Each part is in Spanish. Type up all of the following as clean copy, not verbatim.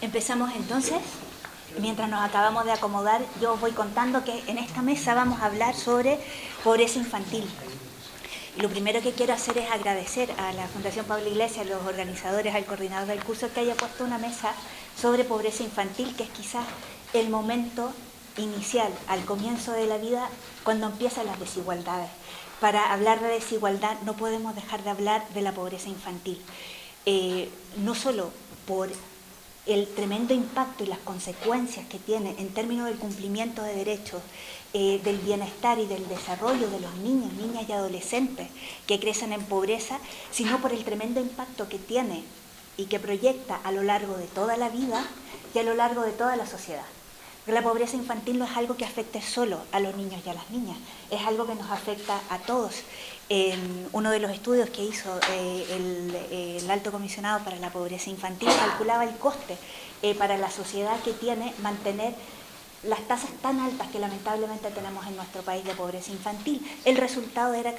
Empezamos entonces. Mientras nos acabamos de acomodar, yo os voy contando que en esta mesa vamos a hablar sobre pobreza infantil. Y lo primero que quiero hacer es agradecer a la Fundación Pablo Iglesias, a los organizadores, al coordinador del curso, que haya puesto una mesa sobre pobreza infantil, que es quizás el momento inicial, al comienzo de la vida, cuando empiezan las desigualdades. Para hablar de desigualdad no podemos dejar de hablar de la pobreza infantil. No solo por el tremendo impacto y las consecuencias que tiene en términos del cumplimiento de derechos, del bienestar y del desarrollo de los niños, niñas y adolescentes que crecen en pobreza, sino por el tremendo impacto que tiene y que proyecta a lo largo de toda la vida y a lo largo de toda la sociedad. La pobreza infantil no es algo que afecte solo a los niños y a las niñas, es algo que nos afecta a todos. Uno de los estudios que hizo el Alto Comisionado para la Pobreza Infantil calculaba el coste para la sociedad que tiene mantener las tasas tan altas que lamentablemente tenemos en nuestro país de pobreza infantil. El resultado era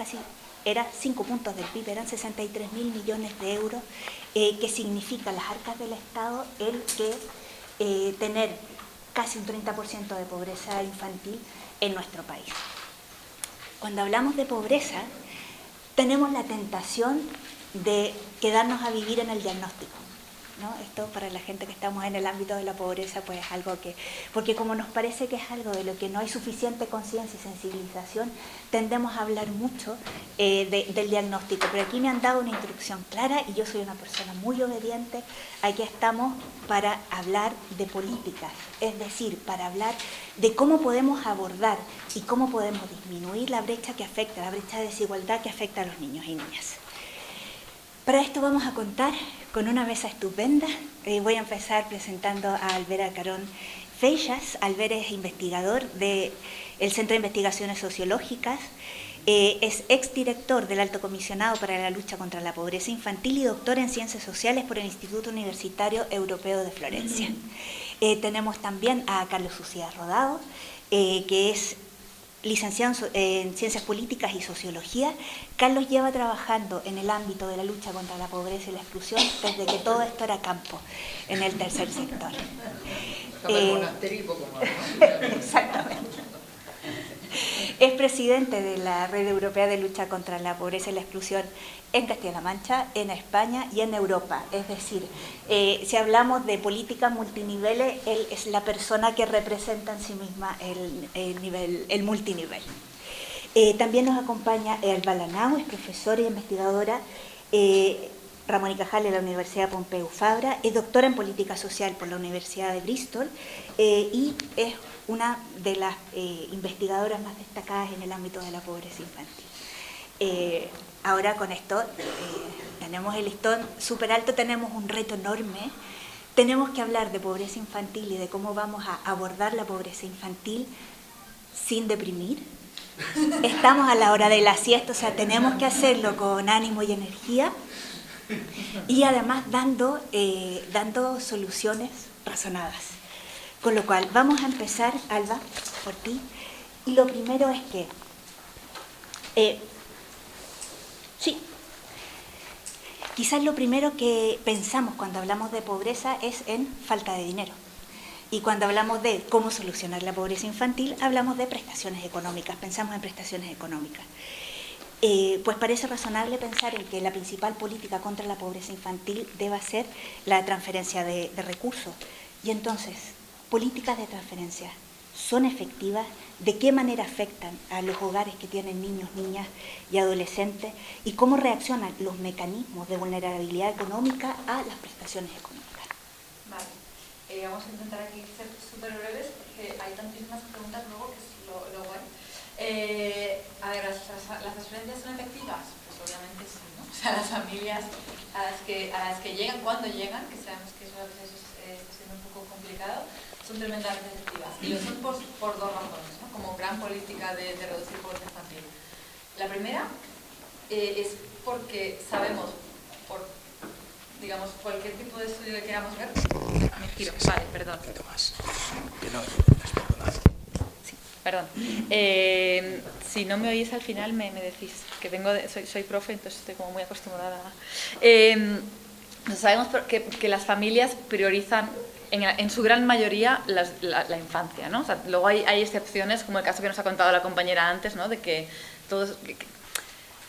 5 puntos del PIB, eran 63.000 millones de euros, que significa las arcas del Estado el que tener casi un 30% de pobreza infantil en nuestro país. Cuando hablamos de pobreza, tenemos la tentación de quedarnos a vivir en el diagnóstico, ¿no? Esto para la gente que estamos en el ámbito de la pobreza, pues es algo que, porque como nos parece que es algo de lo que no hay suficiente conciencia y sensibilización, tendemos a hablar mucho del diagnóstico, pero aquí me han dado una instrucción clara y yo soy una persona muy obediente. Aquí estamos para hablar de políticas, es decir, para hablar de cómo podemos abordar y cómo podemos disminuir la brecha que afecta, la brecha de desigualdad que afecta a los niños y niñas. Para esto vamos a contar con una mesa estupenda. Voy a empezar presentando a Albert Acarón Feixas. Albert es investigador del Centro de Investigaciones Sociológicas, es exdirector del Alto Comisionado para la Lucha contra la Pobreza Infantil y doctor en Ciencias Sociales por el Instituto Universitario Europeo de Florencia. Tenemos también a Carlos Ucías Rodado, que es licenciado en Ciencias Políticas y Sociología. Carlos lleva trabajando en el ámbito de la lucha contra la pobreza y la exclusión desde que todo esto era campo, en el tercer sector. Exactamente. Es presidente de la Red Europea de Lucha contra la Pobreza y la Exclusión en Castilla-La Mancha, en España y en Europa. Es decir, si hablamos de políticas multiniveles, él es la persona que representa en sí misma el multinivel. También nos acompaña Alba Lanao, es profesora e investigadora. Ramón y Cajal de la Universidad Pompeu Fabra, es doctora en Política Social por la Universidad de Bristol y es una de las investigadoras más destacadas en el ámbito de la pobreza infantil. Ahora con esto tenemos el listón súper alto, tenemos un reto enorme. Tenemos que hablar de pobreza infantil y de cómo vamos a abordar la pobreza infantil sin deprimir. Estamos a la hora de la siesta, o sea, tenemos que hacerlo con ánimo y energía y además dando soluciones razonadas. Con lo cual, vamos a empezar, Alba, por ti. Y lo primero es que, quizás lo primero que pensamos cuando hablamos de pobreza es en falta de dinero. Y cuando hablamos de cómo solucionar la pobreza infantil, hablamos de prestaciones económicas, pensamos en prestaciones económicas. Pues parece razonable pensar en que la principal política contra la pobreza infantil deba ser la transferencia de recursos. Y entonces, políticas de transferencia son efectivas, de qué manera afectan a los hogares que tienen niños, niñas y adolescentes y cómo reaccionan los mecanismos de vulnerabilidad económica a las prestaciones económicas. Vale, vamos a intentar aquí ser súper breves porque hay tantísimas preguntas luego que es lo guay. A ver, ¿las transferencias son efectivas? Pues obviamente sí, ¿no? O sea, las familias a las que llegan, cuando llegan, que sabemos que eso a veces está siendo un poco complicado, son tremendamente efectivas. Y lo son por dos razones, ¿no? Como gran política de reducir pobreza infantil. La primera es porque sabemos, por digamos, cualquier tipo de estudio que queramos ver. Me giro, vale, perdón. Sí, perdón. Si no me oís al final me decís, que soy profe, entonces estoy como muy acostumbrada. Sabemos que las familias priorizan en su gran mayoría la infancia, ¿no? O sea, luego hay excepciones, como el caso que nos ha contado la compañera antes, ¿no? De que todos...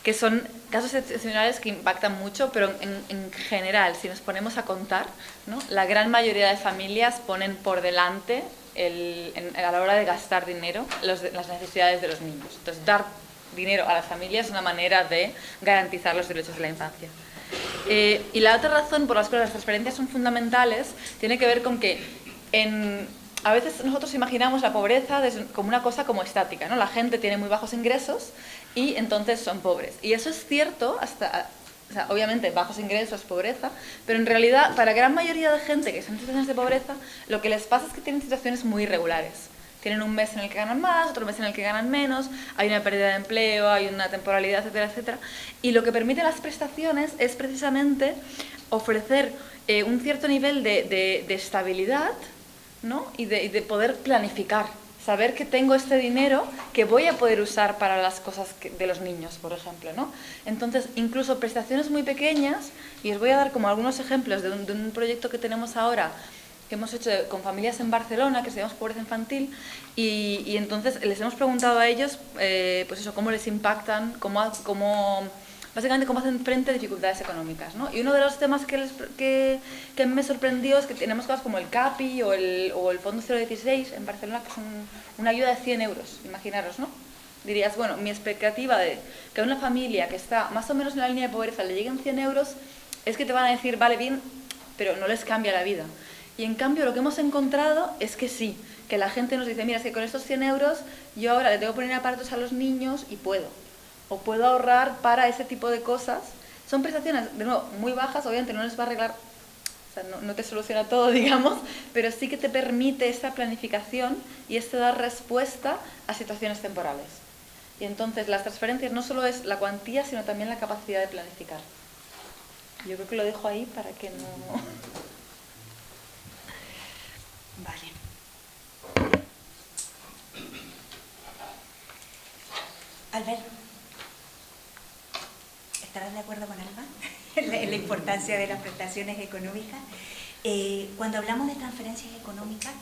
que son casos excepcionales que impactan mucho, pero en general, si nos ponemos a contar, ¿no? La gran mayoría de familias ponen por delante, a la hora de gastar dinero, las necesidades de los niños. Entonces, dar dinero a las familias es una manera de garantizar los derechos de la infancia. Y la otra razón por la que las transferencias son fundamentales tiene que ver con que a veces nosotros imaginamos la pobreza como una cosa como estática, ¿no? La gente tiene muy bajos ingresos y entonces son pobres. Y eso es cierto, o sea, obviamente bajos ingresos, pobreza, pero en realidad para la gran mayoría de gente que está en situaciones de pobreza, lo que les pasa es que tienen situaciones muy irregulares. Tienen un mes en el que ganan más, otro mes en el que ganan menos, hay una pérdida de empleo, hay una temporalidad, etcétera, etcétera. Y lo que permite las prestaciones es precisamente ofrecer un cierto nivel de estabilidad, ¿no? y de poder planificar, saber que tengo este dinero que voy a poder usar para las cosas de los niños, por ejemplo, ¿no? Entonces, incluso prestaciones muy pequeñas, y os voy a dar como algunos ejemplos de un proyecto que tenemos ahora, que hemos hecho con familias en Barcelona, que se llama Pobreza Infantil, y entonces les hemos preguntado a ellos, pues eso, cómo les impactan, básicamente cómo hacen frente a dificultades económicas, ¿no? Y uno de los temas que me sorprendió es que tenemos cosas como el CAPI o el Fondo 016 en Barcelona, que son una ayuda de 100 euros, imaginaros, ¿no? Dirías, bueno, mi expectativa de que a una familia que está más o menos en la línea de pobreza le lleguen 100 euros es que te van a decir, vale, bien, pero no les cambia la vida. Y en cambio lo que hemos encontrado es que sí, que la gente nos dice, mira, es que con estos 100 euros yo ahora le tengo que poner aparatos a los niños y puedo. O puedo ahorrar para ese tipo de cosas. Son prestaciones, de nuevo, muy bajas, obviamente no les va a arreglar, o sea, no te soluciona todo, digamos, pero sí que te permite esta planificación y dar respuesta a situaciones temporales. Y entonces las transferencias no solo es la cuantía, sino también la capacidad de planificar. Yo creo que lo dejo ahí para que no... Vale. Albert, ¿estarás de acuerdo con Alba en la importancia de las prestaciones económicas? Cuando hablamos de transferencias económicas,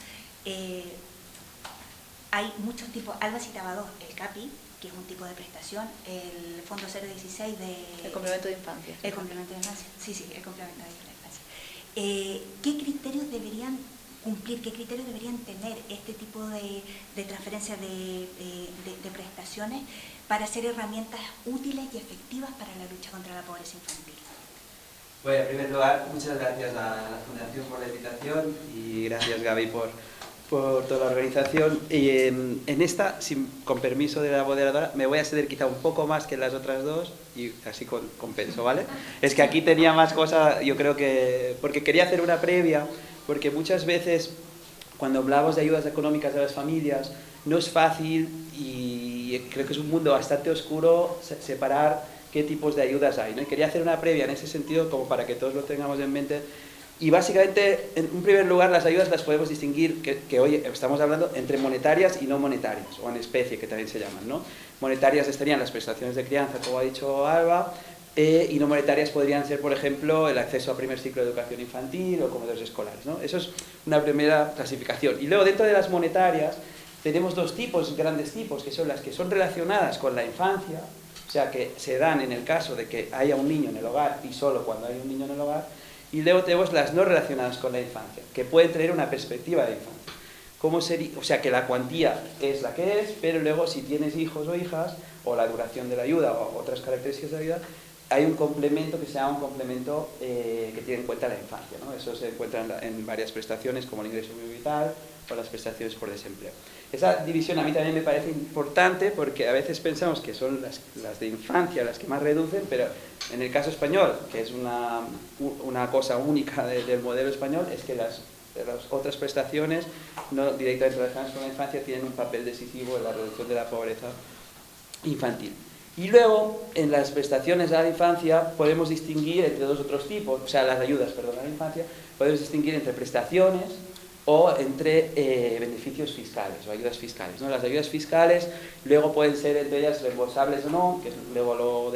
hay muchos tipos. Alba citaba dos: el CAPI, que es un tipo de prestación, el Fondo 016 El complemento de infancia. El complemento de infancia, sí, el complemento de infancia. ¿Qué criterios deberían cumplir, qué criterios deberían tener este tipo de transferencias de prestaciones para ser herramientas útiles y efectivas para la lucha contra la pobreza infantil? Bueno, en primer lugar, muchas gracias a la Fundación por la invitación y gracias, Gaby, por toda la organización. Y en esta, con permiso de la moderadora, me voy a ceder quizá un poco más que en las otras dos y así compenso, ¿vale? Es que aquí tenía más cosas, yo creo que... porque quería hacer una previa, porque muchas veces cuando hablamos de ayudas económicas a las familias no es fácil y creo que es un mundo bastante oscuro separar qué tipos de ayudas hay, ¿no? Y quería hacer una previa en ese sentido como para que todos lo tengamos en mente. Y básicamente, en un primer lugar, las ayudas las podemos distinguir, que hoy estamos hablando entre monetarias y no monetarias, o en especie, que también se llaman, ¿no? Monetarias estarían las prestaciones de crianza, como ha dicho Alba, y no monetarias podrían ser, por ejemplo, el acceso a primer ciclo de educación infantil o comedores escolares, ¿no? Eso es una primera clasificación. Y luego, dentro de las monetarias, tenemos dos tipos, grandes tipos, que son las que son relacionadas con la infancia, o sea, que se dan en el caso de que haya un niño en el hogar y solo cuando hay un niño en el hogar. Y luego tenemos las no relacionadas con la infancia, que pueden tener una perspectiva de infancia. ¿Cómo sería? O sea, que la cuantía es la que es, pero luego si tienes hijos o hijas, o la duración de la ayuda, o otras características de la ayuda, hay un complemento que se llama un complemento que tiene en cuenta la infancia, ¿no? Eso se encuentra en varias prestaciones, como el ingreso mínimo vital o las prestaciones por desempleo. Esa división a mí también me parece importante porque a veces pensamos que son las de infancia las que más reducen, pero en el caso español, que es una cosa única del modelo español, es que las otras prestaciones no directamente relacionadas con la infancia tienen un papel decisivo en la reducción de la pobreza infantil. Y luego, en las prestaciones a la infancia, podemos distinguir entre dos otros tipos, o sea, las ayudas, perdón, a la infancia, podemos distinguir entre prestaciones o entre beneficios fiscales o ayudas fiscales, ¿no? Las ayudas fiscales luego pueden ser entre ellas reembolsables o no, que luego lo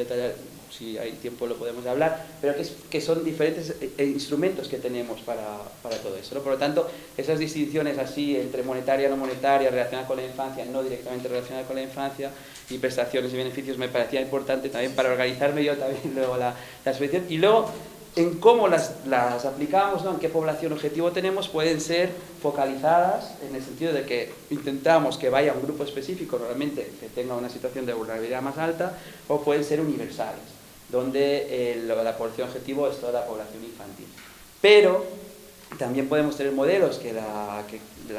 si hay tiempo lo podemos hablar, pero que son diferentes instrumentos que tenemos para todo eso, ¿no? Por lo tanto, esas distinciones así entre monetaria, no monetaria, relacionada con la infancia, no directamente relacionada con la infancia, y prestaciones y beneficios, me parecía importante también para organizarme yo también luego la exposición. Y luego, en cómo las aplicamos, ¿no? En qué población objetivo tenemos, pueden ser focalizadas en el sentido de que intentamos que vaya a un grupo específico, realmente que tenga una situación de vulnerabilidad más alta, o pueden ser universales, donde la población objetivo es toda la población infantil. Pero también podemos tener modelos que la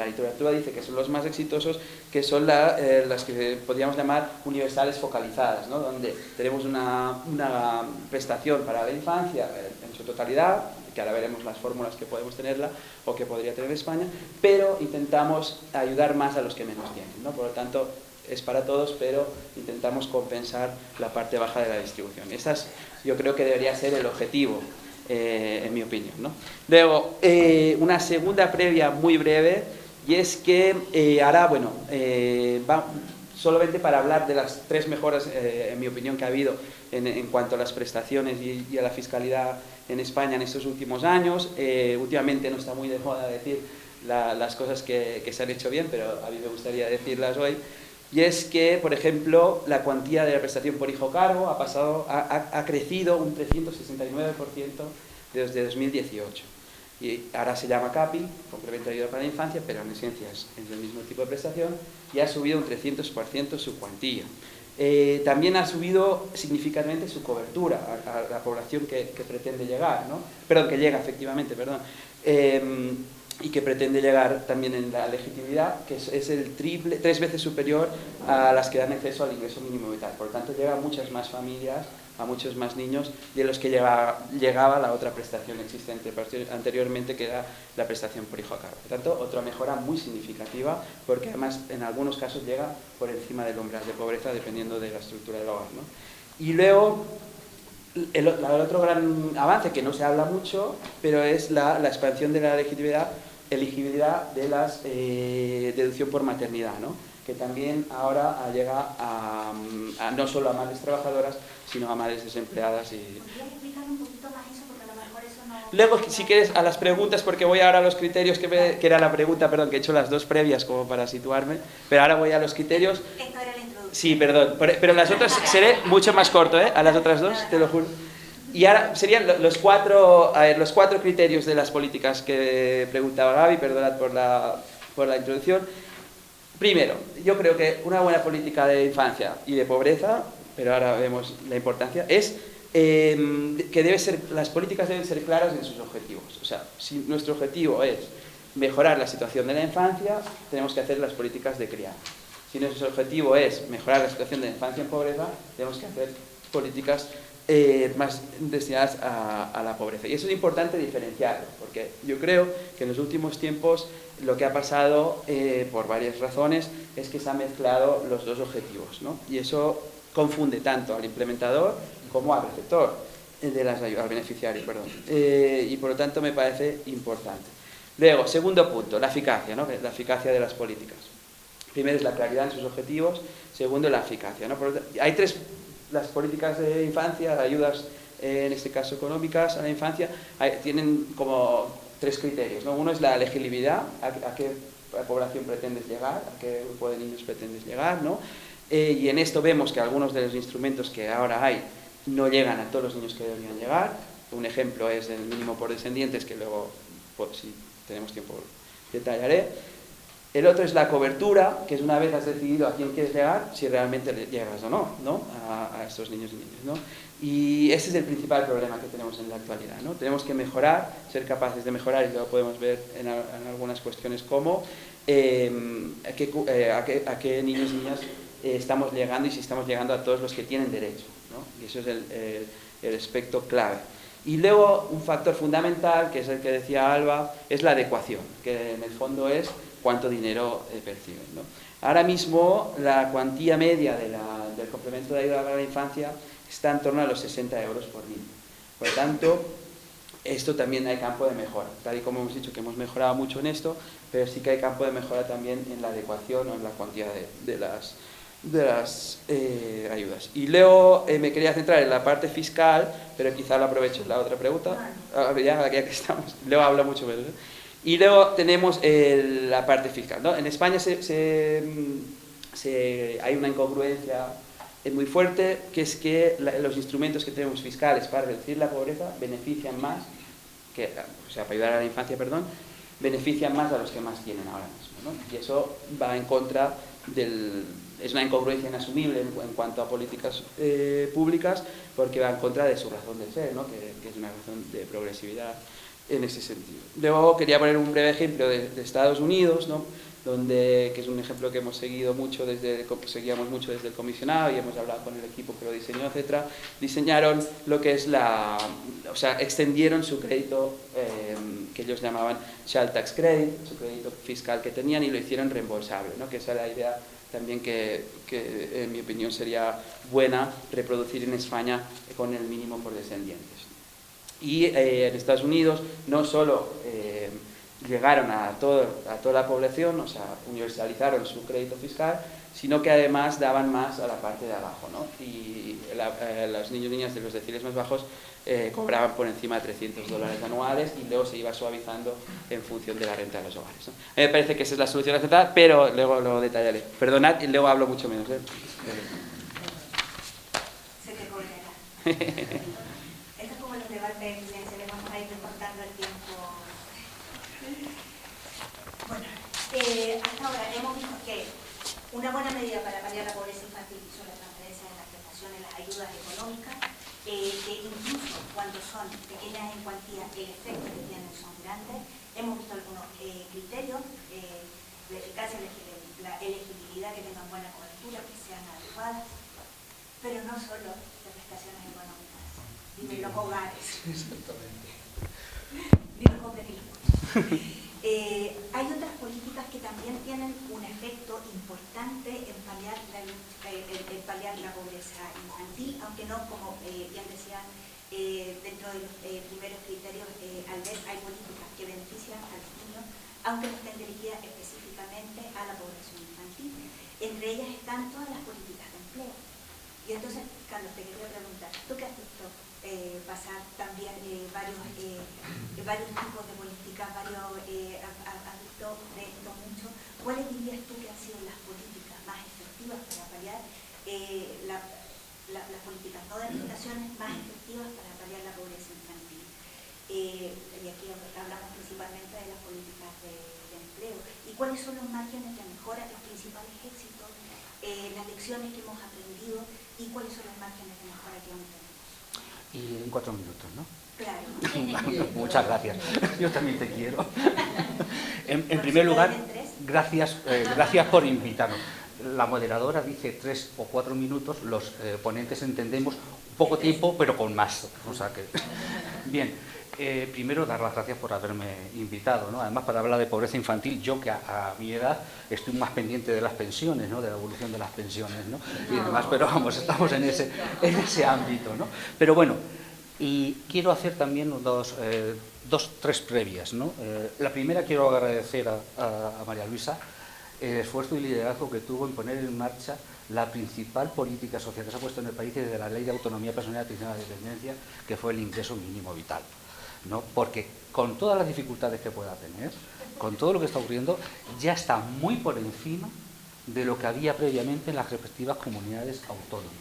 literatura dice que son los más exitosos, que son las que podríamos llamar universales focalizadas, ¿no? Donde tenemos una prestación para la infancia en su totalidad, que ahora veremos las fórmulas que podemos tenerla o que podría tener España, pero intentamos ayudar más a los que menos tienen, ¿no? Por lo tanto, es para todos, pero intentamos compensar la parte baja de la distribución. Yo creo que debería ser el objetivo, en mi opinión, ¿no? Luego, una segunda previa muy breve, y es que ahora, bueno, solamente para hablar de las 3 mejoras, en mi opinión, que ha habido en cuanto a las prestaciones y a la fiscalidad en España en estos últimos años. Últimamente no está muy de moda decir las cosas que se han hecho bien, pero a mí me gustaría decirlas hoy. Y es que, por ejemplo, la cuantía de la prestación por hijo cargo ha crecido un 369% desde 2018. Y ahora se llama CAPI, complemento de ayuda para la infancia, pero en esencia es el mismo tipo de prestación, y ha subido un 300% su cuantía. También ha subido significativamente su cobertura a la población que pretende llegar, ¿no? Perdón, que llega efectivamente, perdón. Y que pretende llegar también en la legitimidad, que es el 3 veces superior a las que dan acceso al ingreso mínimo vital. Por lo tanto, llega a muchas más familias, a muchos más niños de los que llegaba la otra prestación existente anteriormente, que era la prestación por hijo a cargo. Por lo tanto, otra mejora muy significativa, porque además en algunos casos llega por encima del umbral de pobreza, dependiendo de la estructura del hogar, ¿no? Y luego, el otro gran avance, que no se habla mucho, pero es la expansión de la elegibilidad de las deducción por maternidad, ¿no? Que también ahora llega no solo a madres trabajadoras, sino a madres desempleadas. ¿Podrías explicar un poquito más eso? Porque a lo mejor eso no... Luego, si quieres, a las preguntas, porque voy ahora a los criterios, que era la pregunta, perdón, que he hecho las 2 previas como para situarme, pero ahora voy a los criterios. Esto era la introducción. Sí, perdón, pero las otras seré mucho más corto, ¿eh? A las otras 2, te lo juro. Y ahora serían los 4 criterios de las políticas que preguntaba Gaby, perdonad por la introducción. Primero, yo creo que una buena política de infancia y de pobreza, pero ahora vemos la importancia, es que las políticas deben ser claras en sus objetivos. O sea, si nuestro objetivo es mejorar la situación de la infancia, tenemos que hacer las políticas de crianza. Si nuestro objetivo es mejorar la situación de la infancia en pobreza, tenemos que hacer políticas más destinadas a la pobreza. Y eso es importante diferenciarlo, porque yo creo que en los últimos tiempos lo que ha pasado, por varias razones, es que se han mezclado los 2 objetivos, ¿no? Y eso confunde tanto al implementador como al receptor de las ayudas, al beneficiario, perdón. Y por lo tanto me parece importante. Luego, segundo punto, la eficacia, ¿no? La eficacia de las políticas. Primero es la claridad en sus objetivos, segundo la eficacia, ¿no? Hay 3... Las políticas de infancia, ayudas, en este caso económicas a la infancia, tienen como 3 criterios, ¿no? Uno es la elegibilidad, a qué población pretendes llegar, a qué grupo de niños pretendes llegar, ¿no? Y en esto vemos que algunos de los instrumentos que ahora hay no llegan a todos los niños que deberían llegar. Un ejemplo es el mínimo por descendientes, que luego, pues, si tenemos tiempo, detallaré. El otro es la cobertura, que es una vez has decidido a quién quieres llegar, si realmente llegas o no, ¿no? A estos niños y niñas, ¿no? Y ese es el principal problema que tenemos en la actualidad, ¿no? Tenemos que mejorar, ser capaces de mejorar, y lo podemos ver en algunas cuestiones como a qué niños y niñas estamos llegando, y si estamos llegando a todos los que tienen derecho, ¿no? Y eso es el aspecto clave. Y luego un factor fundamental, que es el que decía Alba, es la adecuación, que en el fondo es cuánto dinero perciben, ¿no? Ahora mismo la cuantía media del complemento de ayuda para la infancia está en torno a los 60 euros por niño. Por lo tanto, esto también hay campo de mejora, tal y como hemos dicho que hemos mejorado mucho en esto, pero sí que hay campo de mejora también en la adecuación o en la cuantía ayudas. Y luego me quería centrar en la parte fiscal, pero quizá lo aprovecho en la otra pregunta, ya que estamos, luego hablo mucho menos. Y luego tenemos la parte fiscal, ¿no? En España hay una incongruencia muy fuerte, que es que los instrumentos que tenemos fiscales para reducir la pobreza benefician más, o sea, para ayudar a la infancia, perdón, benefician más a los que más tienen ahora mismo, ¿no? Y eso va en contra es una incongruencia inasumible en cuanto a políticas públicas, porque va en contra de su razón de ser, ¿no? que es una razón de progresividad en ese sentido. Luego quería poner un breve ejemplo de Estados Unidos, ¿no? Que es un ejemplo que hemos seguido mucho seguíamos mucho desde el comisionado y hemos hablado con el equipo que lo diseñó, etcétera. Diseñaron lo que es o sea, extendieron su crédito que ellos llamaban Child Tax Credit, su crédito fiscal que tenían, y lo hicieron reembolsable, ¿no? Que esa es la idea también que en mi opinión sería buena reproducir en España con el mínimo por descendientes. Y en Estados Unidos no solo llegaron a toda la población, o sea, universalizaron su crédito fiscal, sino que además daban más a la parte de abajo, ¿no? Y los niños y niñas de los deciles más bajos cobraban por encima de $300 anuales, y luego se iba suavizando en función de la renta de los hogares, ¿no? A mí me parece que esa es la solución aceptada, pero luego lo detallaré. Perdonad, y luego hablo mucho menos, ¿eh? Se te cortará. Esto es como los debates presidenciales, vamos a ir recortando el tiempo. Bueno, hasta ahora hemos visto que una buena medida para paliar la pobreza infantil son las transferencias de las prestaciones, las ayudas económicas, que incluso cuando son pequeñas en cuantía, el efecto que tienen son grandes. Hemos visto algunos criterios, la eficacia, la elegibilidad, que tengan buena cobertura, que sean adecuadas, pero no solo de prestaciones económicas, ni de los hogares. Exactamente. Ni los hogares. Hay otras políticas que también tienen un efecto importante en paliar la pobreza infantil, aunque no, como bien decían, dentro de los primeros criterios, al ver hay políticas que benefician a los niños, aunque no estén dirigidas específicamente a la población infantil. Entre ellas están todas las políticas de empleo. Y entonces, Carlos, te quería preguntar, ¿tú qué has visto pasar también varios tipos de políticas, has visto de esto mucho? ¿Cuáles dirías tú que han sido las políticas más efectivas para paliar las políticas no de prestaciones más efectivas para paliar la pobreza infantil? Y aquí hablamos principalmente de las políticas de empleo. ¿Y cuáles son los márgenes de mejora, los principales éxitos, las lecciones que hemos aprendido, y cuáles son los márgenes de mejora que aún tenemos? Y en 4 minutos, ¿no? Claro. Muchas gracias. Yo también te quiero. En primer lugar, gracias por invitarnos. La moderadora dice 3 o 4 minutos, los ponentes entendemos poco tiempo, pero con más. O sea que, bien, primero dar las gracias por haberme invitado, ¿no? Además, para hablar de pobreza infantil, yo que a mi edad estoy más pendiente de las pensiones, ¿no? De la evolución de las pensiones, ¿no? Y demás, pero vamos, estamos en ese ámbito, ¿no? Pero bueno, y quiero hacer también tres previas, ¿no? La primera, quiero agradecer a María Luisa el esfuerzo y liderazgo que tuvo en poner en marcha la principal política social que se ha puesto en el país desde la Ley de Autonomía Personal y Atención a la Dependencia, que fue el ingreso mínimo vital, ¿no? Porque con todas las dificultades que pueda tener, con todo lo que está ocurriendo, ya está muy por encima de lo que había previamente en las respectivas comunidades autónomas.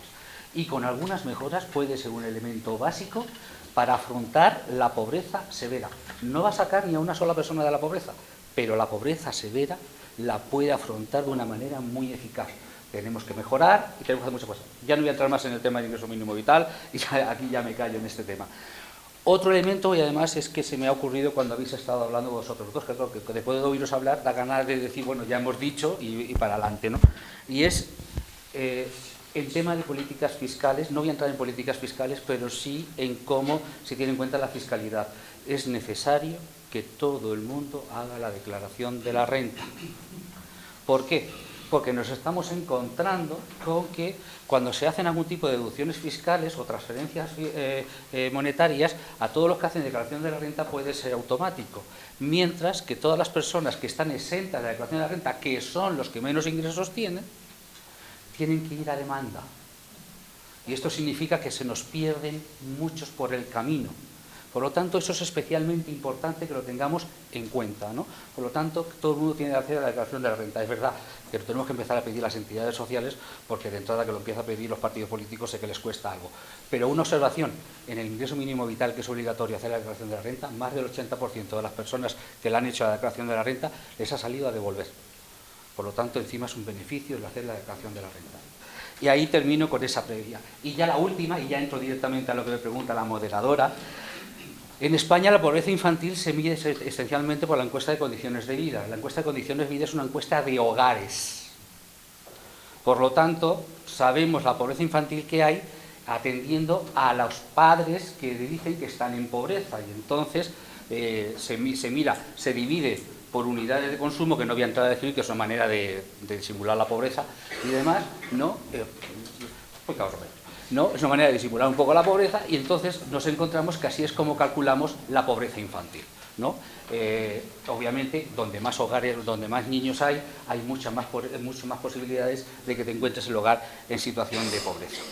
Y con algunas mejoras puede ser un elemento básico para afrontar la pobreza severa. No va a sacar ni a una sola persona de la pobreza, pero la pobreza severa la puede afrontar de una manera muy eficaz. Tenemos que mejorar y tenemos que hacer muchas cosas. Ya no voy a entrar más en el tema del ingreso mínimo vital, y aquí ya me callo en este tema. Otro elemento, y además es que se me ha ocurrido cuando habéis estado hablando vosotros dos, que creo que después de oíros hablar da ganas de decir, bueno, ya hemos dicho y para adelante, ¿no? Y es el tema de políticas fiscales. No voy a entrar en políticas fiscales, pero sí en cómo se tiene en cuenta la fiscalidad. Es necesario que todo el mundo haga la declaración de la renta. ¿Por qué? Porque nos estamos encontrando con que cuando se hacen algún tipo de deducciones fiscales o transferencias monetarias, a todos los que hacen declaración de la renta puede ser automático, mientras que todas las personas que están exentas de la declaración de la renta, que son los que menos ingresos tienen, tienen que ir a demanda. Y esto significa que se nos pierden muchos por el camino. Por lo tanto, eso es especialmente importante que lo tengamos en cuenta, ¿no? Por lo tanto, todo el mundo tiene que hacer la declaración de la renta. Es verdad que lo tenemos que empezar a pedir las entidades sociales, porque de entrada que lo empieza a pedir los partidos políticos sé que les cuesta algo. Pero una observación, en el ingreso mínimo vital, que es obligatorio hacer la declaración de la renta, más del 80% de las personas que le han hecho la declaración de la renta les ha salido a devolver. Por lo tanto, encima es un beneficio el hacer la declaración de la renta. Y ahí termino con esa previa. Y ya la última, y ya entro directamente a lo que me pregunta la moderadora. En España la pobreza infantil se mide esencialmente por la encuesta de condiciones de vida. La encuesta de condiciones de vida es una encuesta de hogares. Por lo tanto, sabemos la pobreza infantil que hay atendiendo a los padres que dicen que están en pobreza. Y entonces se divide por unidades de consumo, que no voy a entrar a decir que es una manera de disimular la pobreza y demás, ¿no? ¿No? Es una manera de disimular un poco la pobreza y entonces nos encontramos que así es como calculamos la pobreza infantil, ¿no? Obviamente, donde más hogares, donde más niños hay muchas más posibilidades de que te encuentres el hogar en situación de pobreza.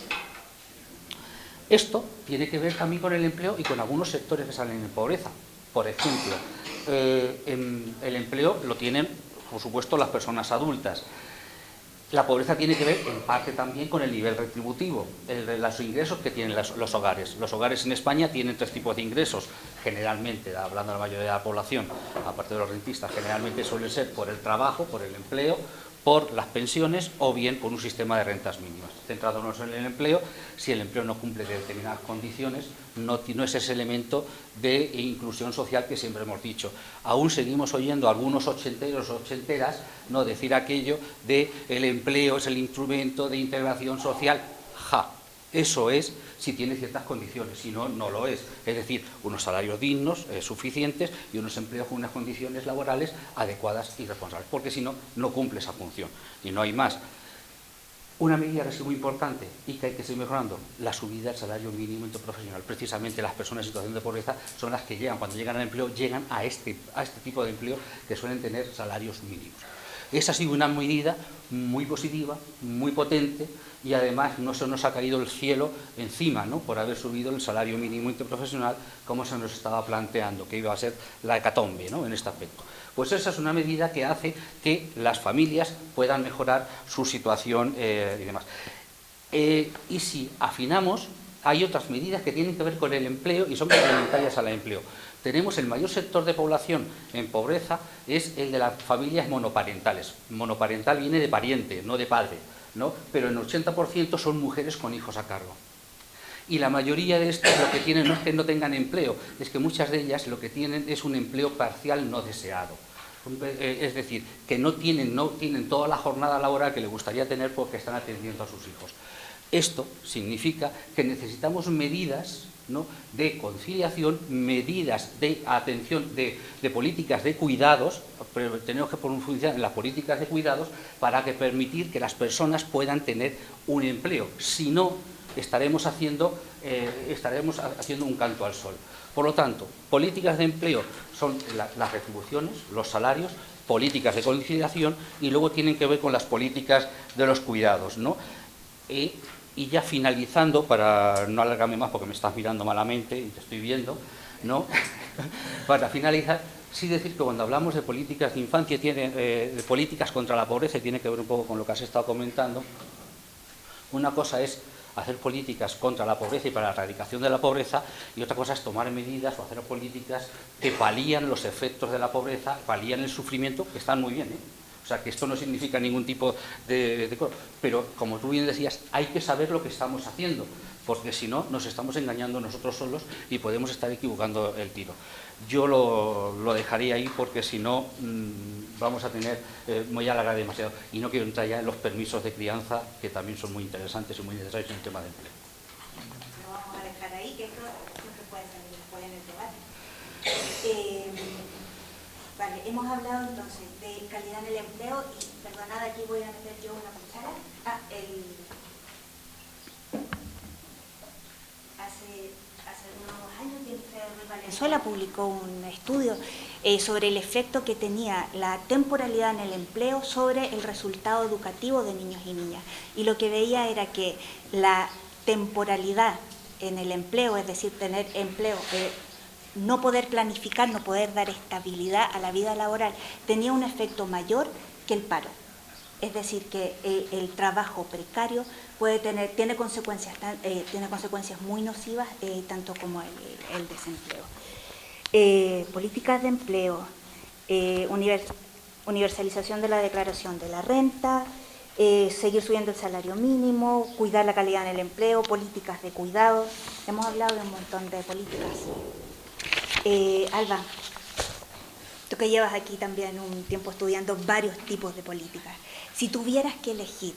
Esto tiene que ver también con el empleo y con algunos sectores que salen en pobreza. Por ejemplo, el empleo lo tienen, por supuesto, las personas adultas. La pobreza tiene que ver en parte también con el nivel retributivo, los ingresos que tienen los hogares. Los hogares en España tienen tres tipos de ingresos, generalmente, hablando de la mayoría de la población, aparte de los rentistas, generalmente suelen ser por el trabajo, por el empleo, por las pensiones o bien por un sistema de rentas mínimas. Centrándonos en el empleo, si el empleo no cumple determinadas condiciones, no es ese elemento de inclusión social que siempre hemos dicho. Aún seguimos oyendo a algunos ochenteros o ochenteras no decir aquello de el empleo es el instrumento de integración social. Ja, eso es si tiene ciertas condiciones, si no, no lo es. Es decir, unos salarios dignos, suficientes, y unos empleos con unas condiciones laborales adecuadas y responsables, porque si no, no cumple esa función. Y no hay más. Una medida que es muy importante y que hay que seguir mejorando, la subida del salario mínimo interprofesional. Precisamente las personas en situación de pobreza son las que llegan, cuando llegan al empleo, llegan a este tipo de empleo que suelen tener salarios mínimos. Esa ha sido una medida muy positiva, muy potente, y además no se nos ha caído el cielo encima, ¿no?, por haber subido el salario mínimo interprofesional como se nos estaba planteando, que iba a ser la hecatombe, ¿no?, en este aspecto. Pues esa es una medida que hace que las familias puedan mejorar su situación y demás. Y si afinamos, hay otras medidas que tienen que ver con el empleo y son complementarias al empleo. Tenemos el mayor sector de población en pobreza, es el de las familias monoparentales. Monoparental viene de pariente, no de padre, ¿no? Pero el 80% son mujeres con hijos a cargo. Y la mayoría de estas lo que tienen no es que no tengan empleo, es que muchas de ellas lo que tienen es un empleo parcial no deseado. Es decir, que no tienen toda la jornada laboral que les gustaría tener porque están atendiendo a sus hijos. Esto significa que necesitamos medidas, ¿no?, de conciliación, medidas de atención, de políticas de cuidados, pero tenemos que profundizar en las políticas de cuidados para permitir que las personas puedan tener un empleo. Si no, estaremos haciendo un canto al sol. Por lo tanto, políticas de empleo son las retribuciones, los salarios, políticas de conciliación y luego tienen que ver con las políticas de los cuidados, ¿no? Y ya finalizando, para no alargarme más porque me estás mirando malamente y te estoy viendo, ¿no? Para finalizar, sí decir que cuando hablamos de políticas de infancia, de políticas contra la pobreza, tiene que ver un poco con lo que has estado comentando. Una cosa es hacer políticas contra la pobreza y para la erradicación de la pobreza, y otra cosa es tomar medidas o hacer políticas que palían los efectos de la pobreza, palían el sufrimiento, que están muy bien, ¿eh? O sea, que esto no significa ningún tipo de pero, como tú bien decías, hay que saber lo que estamos haciendo, porque si no, nos estamos engañando nosotros solos y podemos estar equivocando el tiro. Yo lo dejaría ahí porque si no, vamos a tener, voy a alargar demasiado, y no quiero entrar ya en los permisos de crianza, que también son muy interesantes y muy necesarios en el tema de empleo. Lo vamos a dejar ahí, que esto siempre puede salir después en el debate. Vale, hemos hablado entonces de calidad en el empleo y, perdonad, aquí voy a meter yo una cuchara. Hace hace unos años Jennifer Ruiz Valenzuela publicó un estudio sobre el efecto que tenía la temporalidad en el empleo sobre el resultado educativo de niños y niñas. Y lo que veía era que la temporalidad en el empleo, es decir, tener empleo, no poder planificar, no poder dar estabilidad a la vida laboral, tenía un efecto mayor que el paro. Es decir, que el trabajo precario tiene consecuencias muy nocivas, tanto como el desempleo. Políticas de empleo, universalización de la declaración de la renta, seguir subiendo el salario mínimo, cuidar la calidad en el empleo, políticas de cuidado. Hemos hablado de un montón de políticas. Alba, tú que llevas aquí también un tiempo estudiando varios tipos de políticas, si tuvieras que elegir,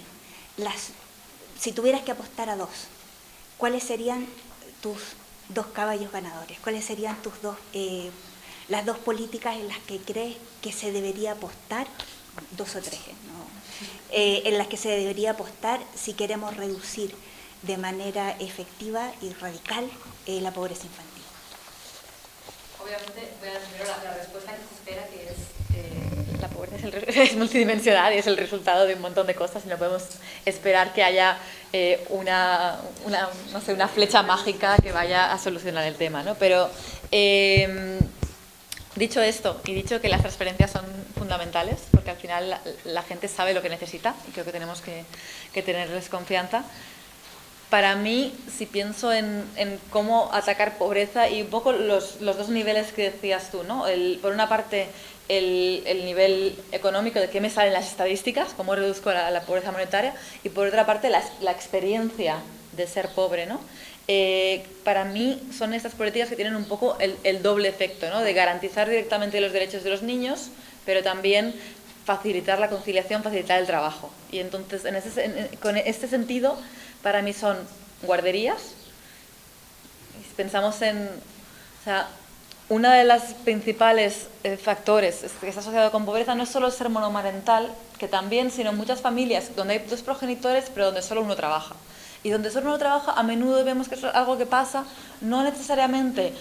si tuvieras que apostar a dos, ¿cuáles serían tus dos caballos ganadores? ¿Cuáles serían las dos políticas en las que crees que se debería apostar? Dos o tres, ¿no? En las que se debería apostar si queremos reducir de manera efectiva y radical la pobreza infantil. Obviamente voy a dar primero la respuesta que se espera, que es la pobreza es multidimensional y es el resultado de un montón de cosas y no podemos esperar que haya una flecha mágica que vaya a solucionar el tema, ¿no? Pero dicho esto y dicho que las transferencias son fundamentales, porque al final la gente sabe lo que necesita y creo que tenemos que tenerles confianza. Para mí, si pienso en cómo atacar pobreza y un poco los dos niveles que decías tú, ¿no? Por una parte, el nivel económico de qué me salen las estadísticas, cómo reduzco la pobreza monetaria, y por otra parte, la experiencia de ser pobre, ¿no? Para mí son estas políticas que tienen un poco el doble efecto, ¿no? De garantizar directamente los derechos de los niños, pero también facilitar la conciliación, facilitar el trabajo. Y entonces, con este sentido, para mí son guarderías. Si pensamos en... O sea, uno de los principales factores que está asociado con pobreza no es solo el ser monomarental, que también, sino en muchas familias donde hay dos progenitores, pero donde solo uno trabaja. Y donde solo uno trabaja, a menudo vemos que es algo que pasa, no necesariamente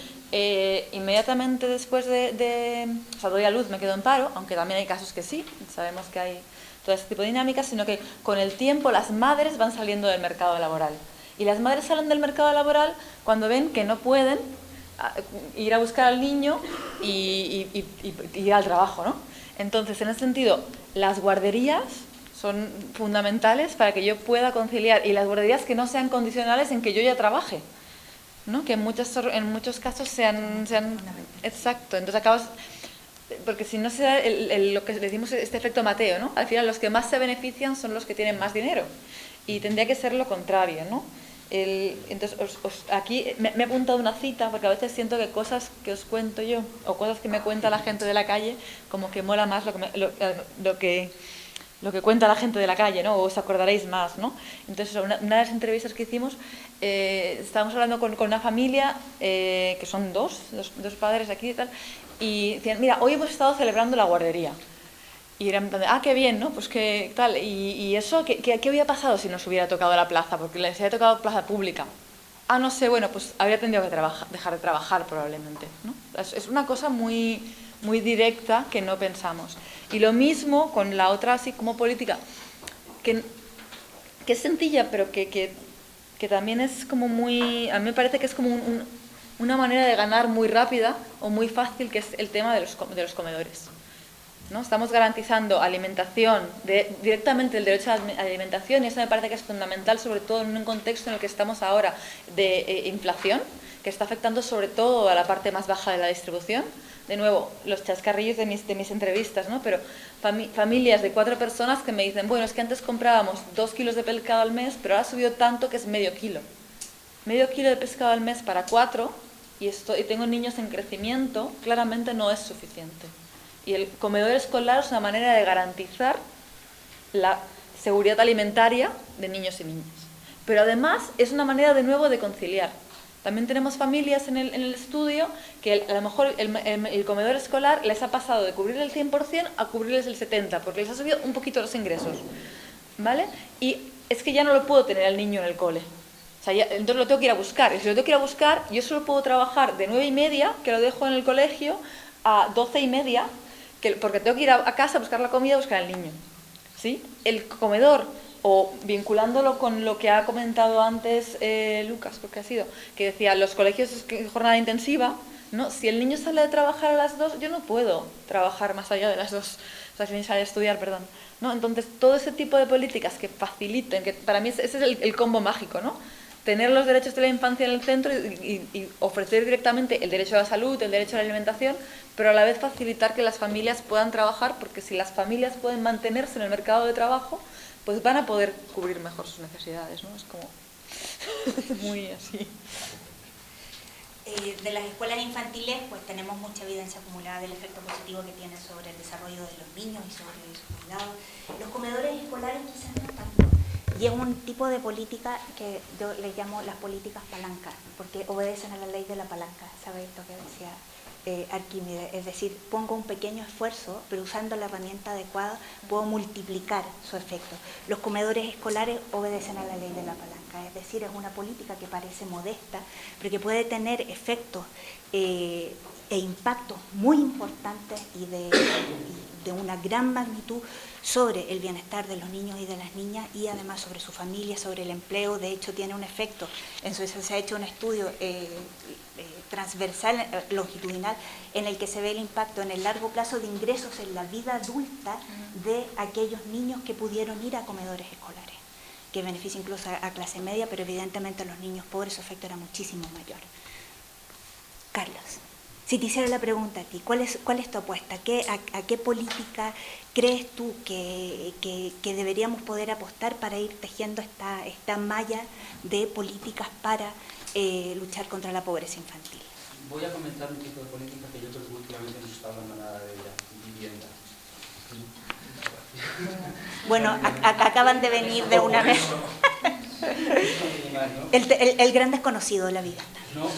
inmediatamente después o sea, doy a luz, me quedo en paro, aunque también hay casos que sí, sabemos que hay todo este tipo de dinámicas, sino que con el tiempo las madres van saliendo del mercado laboral. Y las madres salen del mercado laboral cuando ven que no pueden ir a buscar al niño y ir al trabajo, ¿no? Entonces, en ese sentido, las guarderías son fundamentales para que yo pueda conciliar, y las guarderías que no sean condicionales en que yo ya trabaje, ¿no? Que en muchos casos sean exacto, entonces acabas... Porque si no se da lo que decimos este efecto Mateo, ¿no? Al final los que más se benefician son los que tienen más dinero. Y tendría que ser lo contrario, ¿no? Entonces, aquí me he apuntado una cita, porque a veces siento que cosas que os cuento yo, o cosas que me cuenta la gente de la calle, como que mola más lo que cuenta la gente de la calle, ¿no? O os acordaréis más, ¿no? Entonces, una de las entrevistas que hicimos, estábamos hablando con una familia, que son dos padres aquí y tal, y decían, mira, hoy hemos estado celebrando la guardería. Y era en plan de, que bien, ¿no? Pues que tal, y eso, ¿qué hubiera pasado si nos hubiera tocado la plaza? Porque les había tocado plaza pública. No sé, bueno, pues habría tenido que dejar de trabajar probablemente, ¿no? Es una cosa muy, muy directa que no pensamos. Y lo mismo con la otra, así como política, que es sencilla, pero que también es como muy... A mí me parece que es como una manera de ganar muy rápida o muy fácil, que es el tema de los comedores, ¿no? Estamos garantizando alimentación, directamente el derecho a la alimentación, y eso me parece que es fundamental, sobre todo en un contexto en el que estamos ahora de inflación, que está afectando sobre todo a la parte más baja de la distribución. De nuevo, los chascarrillos de mis entrevistas, ¿no? Pero familias de 4 personas que me dicen, bueno, es que antes comprábamos 2 kilos de pescado al mes, pero ahora ha subido tanto que es medio kilo. Medio kilo de pescado al mes para 4, y tengo niños en crecimiento, claramente no es suficiente. Y el comedor escolar es una manera de garantizar la seguridad alimentaria de niños y niñas. Pero además es una manera de nuevo de conciliar. También tenemos familias en el estudio que a lo mejor el comedor escolar les ha pasado de cubrir el 100% a cubrirles el 70%, porque les ha subido un poquito los ingresos, ¿vale? Y es que ya no lo puedo tener al niño en el cole. O sea, entonces lo tengo que ir a buscar. Y si lo tengo que ir a buscar, yo solo puedo trabajar de 9:30, que lo dejo en el colegio, a 12:30, porque tengo que ir a casa a buscar la comida y a buscar al niño. ¿Sí? El comedor, o vinculándolo con lo que ha comentado antes Lucas, porque ha sido, que decía, los colegios es jornada intensiva, ¿no? Si el niño sale de trabajar a las 2, yo no puedo trabajar más allá de las 2, o sea, si el niño sale a estudiar, perdón, ¿no? Entonces, todo ese tipo de políticas que faciliten, que para mí ese es el combo mágico, ¿no? Tener los derechos de la infancia en el centro y ofrecer directamente el derecho a la salud, el derecho a la alimentación, pero a la vez facilitar que las familias puedan trabajar, porque si las familias pueden mantenerse en el mercado de trabajo, pues van a poder cubrir mejor sus necesidades, ¿no? Es como muy así. De las escuelas infantiles, pues tenemos mucha evidencia acumulada del efecto positivo que tiene sobre el desarrollo de los niños y sobre su cuidado. Los comedores escolares quizás no tanto. Y es un tipo de política que yo le llamo las políticas palancas, porque obedecen a la ley de la palanca, ¿sabéis lo que decía Arquímedes? Es decir, pongo un pequeño esfuerzo, pero usando la herramienta adecuada puedo multiplicar su efecto. Los comedores escolares obedecen a la ley de la palanca, es decir, es una política que parece modesta, pero que puede tener efectos e impactos muy importantes y de una gran magnitud sobre el bienestar de los niños y de las niñas, y además sobre su familia, sobre el empleo. De hecho, tiene un efecto. En Suecia se ha hecho un estudio transversal, longitudinal, en el que se ve el impacto en el largo plazo de ingresos en la vida adulta de aquellos niños que pudieron ir a comedores escolares, que beneficia incluso a clase media, pero evidentemente a los niños pobres su efecto era muchísimo mayor. Carlos, si te hiciera la pregunta a ti, ¿cuál es tu apuesta? ¿A qué política crees tú que deberíamos poder apostar para ir tejiendo esta malla de políticas para luchar contra la pobreza infantil? Voy a comentar un tipo de política que yo creo que últimamente no se está hablando nada de ella, vivienda. Bueno, acaban de venir de una vez. El gran desconocido de la vivienda. No,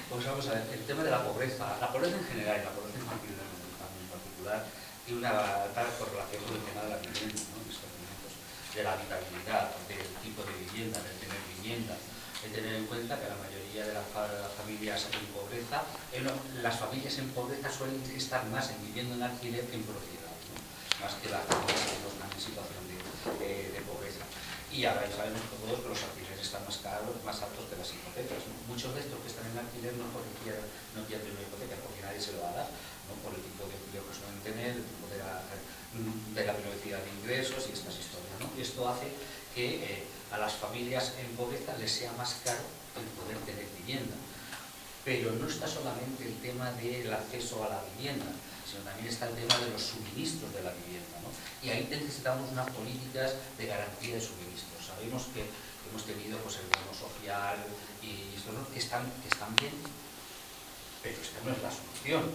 pues vamos a ver, el tema de la pobreza en general y la pobreza infantil en particular, tiene una tal correlación con el tema de la vivienda, ¿no? De la habitabilidad, del tipo de vivienda, del tener vivienda. Hay que tener en cuenta que la mayoría de las familias en pobreza, las familias en pobreza suelen estar más viviendo en alquiler que en propiedad, ¿no? Más que las familias que no están en situación de pobreza. Y ahora ya sabemos todos que los alquileres están más caros, más altos que las hipotecas, ¿no? Muchos de estos que están en alquiler no porque no quieren tener una hipoteca, porque nadie se lo va a dar, ¿no? Por el tipo de empleo que suelen tener, el tipo de la velocidad de ingresos y estas historias, ¿no? Y esto hace que a las familias en pobreza les sea más caro el poder tener vivienda. Pero no está solamente el tema del acceso a la vivienda, sino también está el tema de los suministros de la vivienda, ¿no? Y ahí necesitamos unas políticas de garantía de suministros. Sabemos que hemos tenido pues, el bono social y esto, ¿no? que están bien, pero esta no es la solución.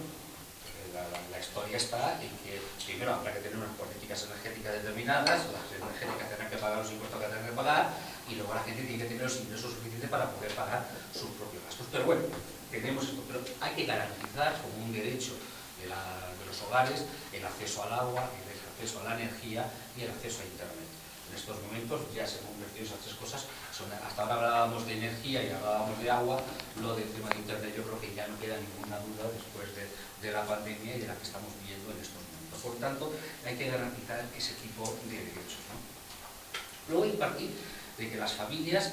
La historia está en que primero habrá que tener unas políticas energéticas determinadas, las energéticas tendrán que pagar los impuestos que tendrán que pagar, y luego la gente tiene que tener los ingresos suficientes para poder pagar sus propios gastos. Pero bueno, tenemos esto, pero hay que garantizar como un derecho de los hogares el acceso al agua, el acceso a la energía y el acceso a Internet. En estos momentos ya se han convertido esas tres cosas. Hasta ahora hablábamos de energía y hablábamos de agua. Lo del tema de Internet yo creo que ya no queda ninguna duda después de la pandemia y de la que estamos viviendo en estos momentos. Por tanto, hay que garantizar ese tipo de derechos, ¿no? Luego, hay partir de que las familias,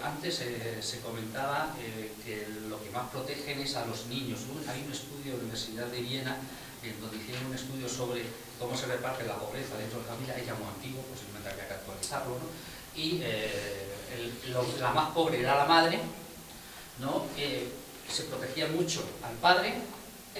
antes se comentaba que lo que más protegen es a los niños. Hay un estudio de la Universidad de Viena en donde hicieron un estudio sobre cómo se reparte la pobreza dentro de la familia. Es ya muy antiguo, posiblemente habría que actualizarlo, ¿no? Y la más pobre era la madre, ¿no? Se protegía mucho al padre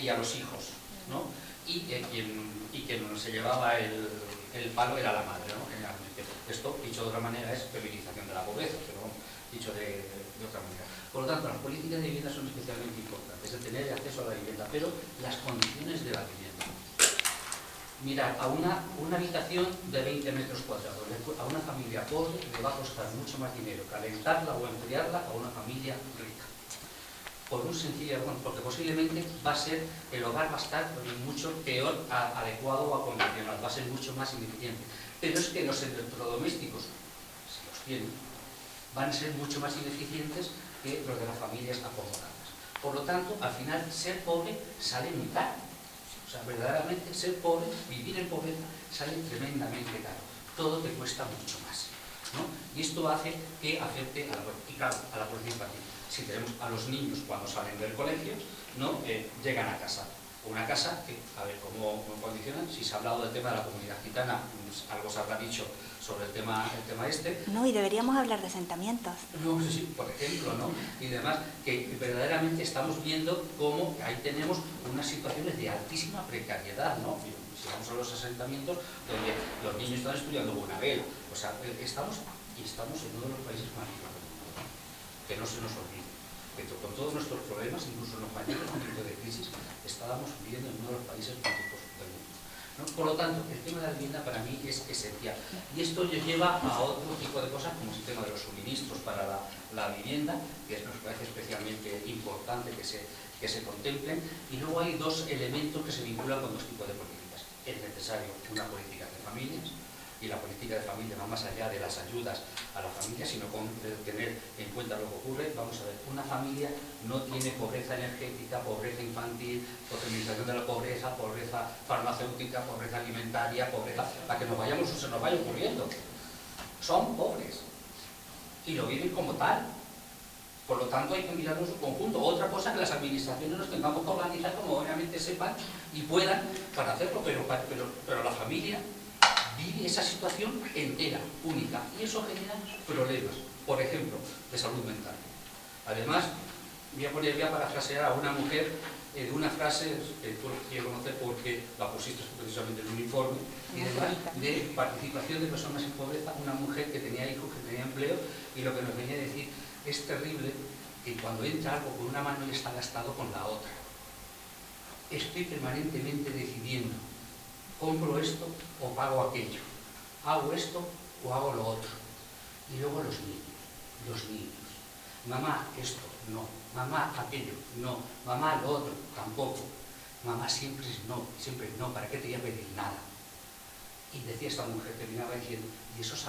y a los hijos, ¿no? Y quien se llevaba el palo era la madre, ¿no? Generalmente. Esto, dicho de otra manera, es feminización de la pobreza, pero dicho de otra manera. Por lo tanto, las políticas de vivienda son especialmente importantes, el tener acceso a la vivienda, pero las condiciones de la vivienda. Mirad, a una habitación de 20 metros cuadrados, a una familia pobre le va a costar mucho más dinero calentarla o enfriarla a una familia rica. por un sencillo razón, porque posiblemente el hogar va a estar mucho peor adecuado o acondicionado, va a ser mucho más ineficiente. Pero es que los electrodomésticos, si los tienen, van a ser mucho más ineficientes que los de las familias acomodadas. Por lo tanto, al final, ser pobre sale muy caro. O sea, verdaderamente ser pobre, vivir en pobreza, sale tremendamente caro. Todo te cuesta mucho más, ¿no? Y esto hace que afecte a la pobreza infantil. Si tenemos a los niños cuando salen del colegio, ¿no? Llegan a casa. Una casa que, a ver, ¿cómo condicionan? Si se ha hablado del tema de la comunidad gitana, pues algo se habrá dicho sobre el tema este. No, y deberíamos hablar de asentamientos. No, sí, por ejemplo, ¿no? Y demás, que verdaderamente estamos viendo cómo ahí tenemos unas situaciones de altísima precariedad, ¿no? Si vamos a los asentamientos, donde los niños están estudiando con una vela. O sea, estamos en uno de los países más ricos del mundo, ¿no? Que no se nos olvide. Que con todos nuestros problemas, incluso en los mayores momentos de crisis, estábamos viviendo en uno de los países más ricos del mundo, ¿no? Por lo tanto, el tema de la vivienda para mí es esencial. Y esto nos lleva a otro tipo de cosas, como el tema de los suministros para la vivienda, que nos parece especialmente importante que se contemplen. Y luego hay dos elementos que se vinculan con dos tipos de políticas. Es necesario una política de familias, y la política de familia va más allá de las ayudas a la familia, sino con tener en cuenta lo que ocurre. Vamos a ver, una familia no tiene pobreza energética, pobreza infantil, feminización de la pobreza, pobreza farmacéutica, pobreza alimentaria, pobreza, para que se nos vaya ocurriendo. Son pobres y lo viven como tal. Por lo tanto, hay que mirarlo en su conjunto. Otra cosa, que las administraciones nos tengamos que organizar como obviamente sepan y puedan para hacerlo, pero la familia vive esa situación entera, única, y eso genera problemas, por ejemplo, de salud mental. Además, voy a parafrasear a una mujer de una frase que tú quieres conocer porque la pusiste precisamente en un informe, y además de participación de personas en pobreza, una mujer que tenía hijos, que tenía empleo, y lo que nos venía a decir, es terrible que cuando entra algo con una mano y está gastado con la otra. Estoy permanentemente decidiendo, compro esto o pago aquello, hago esto o hago lo otro. Y luego los niños. Mamá, esto, no. Mamá, aquello, no. Mamá, lo otro, tampoco. Mamá, siempre es no. ¿Para qué te voy a pedir nada? Y decía esta mujer, terminaba diciendo, y eso es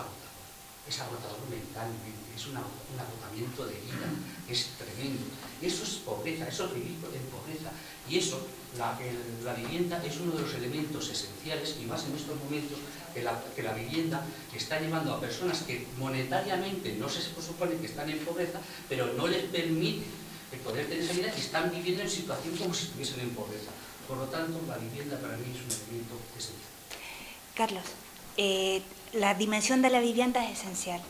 agotador mentalmente, es un agotamiento de vida, es tremendo. Eso es pobreza, eso es vivir en pobreza. Y eso, la vivienda es uno de los elementos esenciales, y más en estos momentos, que la vivienda está llevando a personas que monetariamente no se supone que están en pobreza, pero no les permite el poder tener esa vida y están viviendo en situación como si estuviesen en pobreza. Por lo tanto, la vivienda para mí es un elemento esencial. Carlos, la dimensión de la vivienda es esencial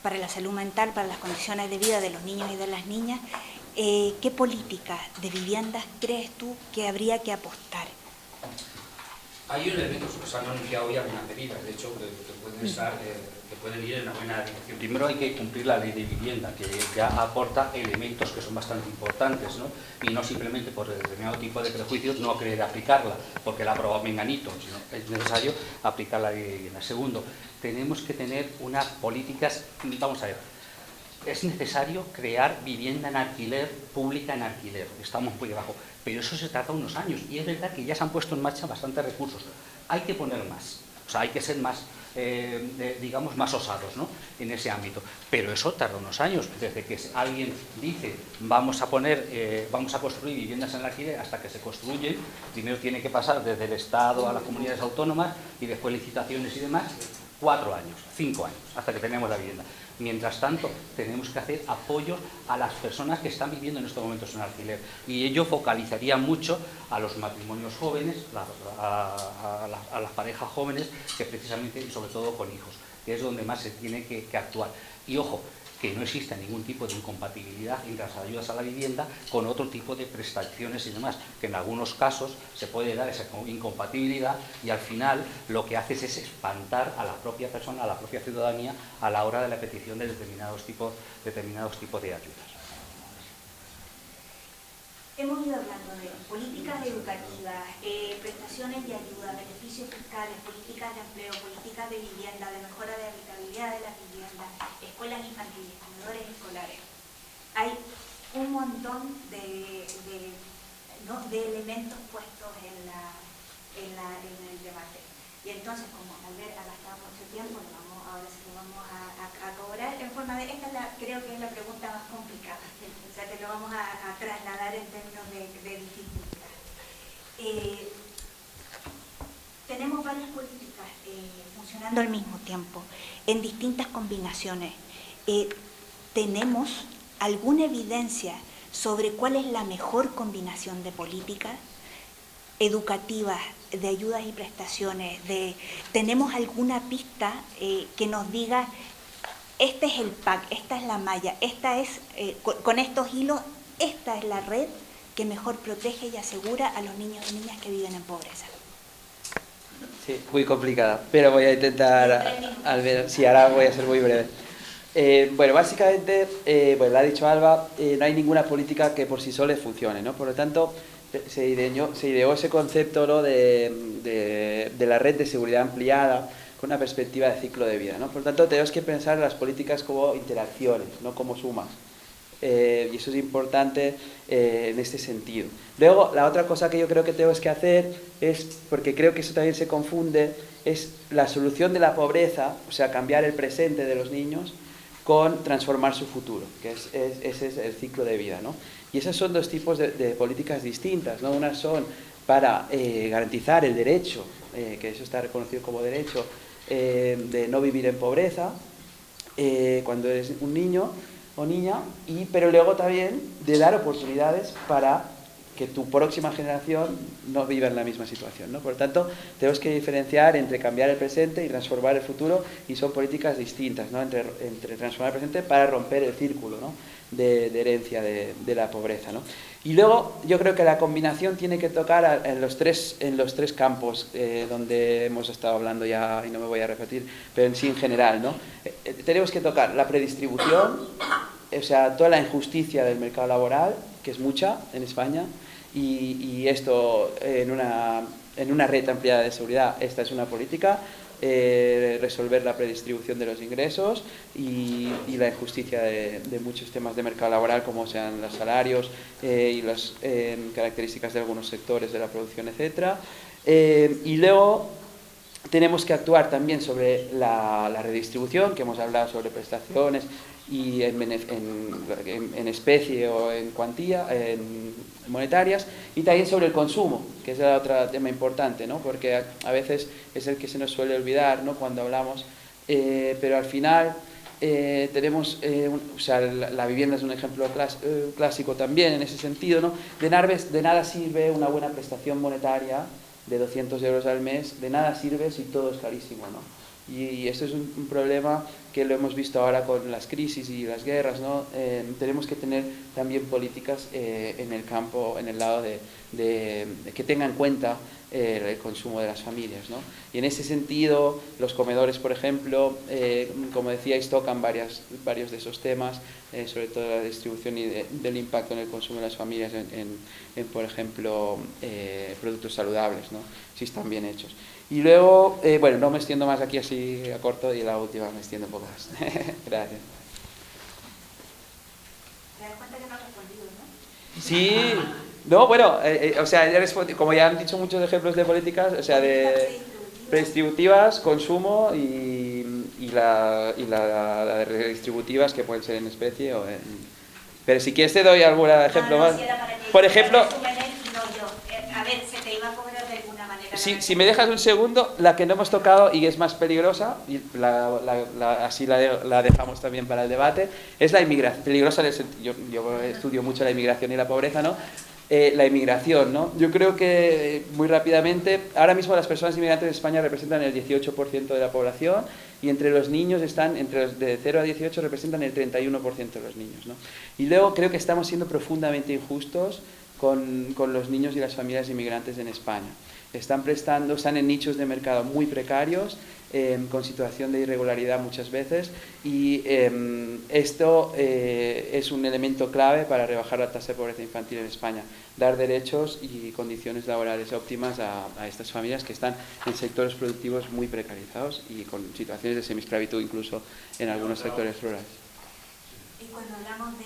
para la salud mental, para las condiciones de vida de los niños y de las niñas. ¿Qué políticas de viviendas crees tú que habría que apostar? Hay elementos que se han anunciado hoy algunas medidas, de hecho, que pueden ir en una buena dirección. Primero hay que cumplir la ley de vivienda, que ya aporta elementos que son bastante importantes, ¿no? Y no simplemente por determinado tipo de prejuicios no querer aplicarla, porque la ha aprobado Menganito, sino que es necesario aplicar la ley de vivienda. Segundo, tenemos que tener unas políticas, vamos a ver, es necesario crear vivienda en alquiler, pública en alquiler, estamos muy debajo, pero eso se tarda unos años, y es verdad que ya se han puesto en marcha bastantes recursos. Hay que poner más, o sea, hay que ser más, digamos, más osados, ¿no?, en ese ámbito, pero eso tarda unos años, desde que alguien dice vamos a construir viviendas en el alquiler hasta que se construyen, primero tiene que pasar desde el Estado a las comunidades autónomas y después licitaciones y demás, 4 años, 5 años, hasta que tenemos la vivienda. Mientras tanto, tenemos que hacer apoyo a las personas que están viviendo en estos momentos en alquiler, y ello focalizaría mucho a los matrimonios jóvenes, a las parejas jóvenes, que precisamente, y sobre todo con hijos, que es donde más se tiene que actuar. Y ojo, que no exista ningún tipo de incompatibilidad entre las ayudas a la vivienda con otro tipo de prestaciones y demás, que en algunos casos se puede dar esa incompatibilidad, y al final lo que haces es espantar a la propia persona, a la propia ciudadanía, a la hora de la petición de determinados tipos de ayudas. Hemos ido hablando de políticas educativas, prestaciones de ayuda, beneficios fiscales, políticas de empleo, políticas de vivienda, de mejora de habitabilidad de las viviendas, escuelas infantiles, comedores escolares. Hay un montón de elementos puestos en el debate. Y entonces, como al ver ha gastado mucho tiempo, ahora sí lo vamos a cobrar en forma de, creo que es la pregunta más complicada, o sea, te lo vamos a trasladar en términos de dificultad. Tenemos varias políticas funcionando al mismo tiempo, en distintas combinaciones. ¿Tenemos alguna evidencia sobre cuál es la mejor combinación de políticas educativas, de ayudas y prestaciones? ¿Tenemos alguna pista que nos diga, este es el pack, esta es la malla, esta es, con estos hilos, esta es la red que mejor protege y asegura a los niños y niñas que viven en pobreza? Sí, muy complicada, pero voy a intentar, Albert, sí, ahora voy a ser muy breve. Bueno, básicamente, lo ha dicho Alba, no hay ninguna política que por sí sola funcione, ¿no? Por lo tanto, se ideó ese concepto, ¿no?, de la red de seguridad ampliada con una perspectiva de ciclo de vida, ¿no? Por lo tanto, tenemos que pensar las políticas como interacciones, no como sumas. Y eso es importante en este sentido. Luego, la otra cosa que yo creo que tenemos que hacer es, porque creo que eso también se confunde, es la solución de la pobreza, o sea, cambiar el presente de los niños con transformar su futuro, que ese es el ciclo de vida, ¿no? Y esos son dos tipos de políticas distintas, ¿no? Unas son para garantizar el derecho, que eso está reconocido como derecho, de no vivir en pobreza cuando eres un niño o niña, pero luego también de dar oportunidades para que tu próxima generación no viva en la misma situación, ¿no? Por lo tanto, tenemos que diferenciar entre cambiar el presente y transformar el futuro, y son políticas distintas, ¿no? Entre transformar el presente para romper el círculo, ¿no?, de herencia de la pobreza, ¿no? Y luego yo creo que la combinación tiene que tocar en los tres campos donde hemos estado hablando ya, y no me voy a repetir, pero en sí en general, ¿no? Tenemos que tocar la predistribución, o sea, toda la injusticia del mercado laboral, que es mucha en España, y esto en una red ampliada de seguridad, esta es una política. Resolver la predistribución de los ingresos y la injusticia de muchos temas de mercado laboral, como sean los salarios y las características de algunos sectores de la producción, etc. Y luego tenemos que actuar también sobre la redistribución, que hemos hablado sobre prestaciones y en especie o en cuantía, en monetarias, y también sobre el consumo, que es el otro tema importante, ¿no? Porque a veces es el que se nos suele olvidar, ¿no?, cuando hablamos, pero al final tenemos, o sea, la vivienda es un ejemplo clásico también en ese sentido, ¿no? De nada sirve una buena prestación monetaria de 200 euros al mes, de nada sirve si todo es carísimo, ¿no? Y esto es un problema que lo hemos visto ahora con las crisis y las guerras, ¿no? Tenemos que tener también políticas en el campo, en el lado de que tengan en cuenta el consumo de las familias, ¿no? Y en ese sentido, los comedores, por ejemplo, como decíais, tocan varios de esos temas, sobre todo la distribución y del impacto en el consumo de las familias en por ejemplo, productos saludables, ¿no?, si están bien hechos. Y luego, bueno, no me extiendo más aquí así a corto, y la última me extiendo un poco más. Gracias. ¿Te das cuenta que no has respondido, no? Sí, no, bueno, o sea, como ya han dicho muchos ejemplos de políticas, o sea, de redistributivas, consumo y la de redistributivas, que pueden ser en especie o en... Pero si quieres te doy algún ejemplo más. Por ejemplo... A ver, se te iba a cobrar de alguna manera. Si me dejas un segundo, la que no hemos tocado y es más peligrosa, y así la dejamos también para el debate, es la inmigración. Peligrosa, yo estudio mucho la inmigración y la pobreza, ¿no? La inmigración, ¿no? Yo creo que, muy rápidamente, ahora mismo las personas inmigrantes de España representan el 18% de la población, y entre los niños entre los de 0 a 18 representan el 31% de los niños, ¿no? Y luego creo que estamos siendo profundamente injustos con los niños y las familias inmigrantes en España. Están en nichos de mercado muy precarios, con situación de irregularidad muchas veces, y esto es un elemento clave para rebajar la tasa de pobreza infantil en España, dar derechos y condiciones laborales óptimas a estas familias que están en sectores productivos muy precarizados y con situaciones de semiesclavitud incluso en algunos sectores rurales. Y cuando hablamos de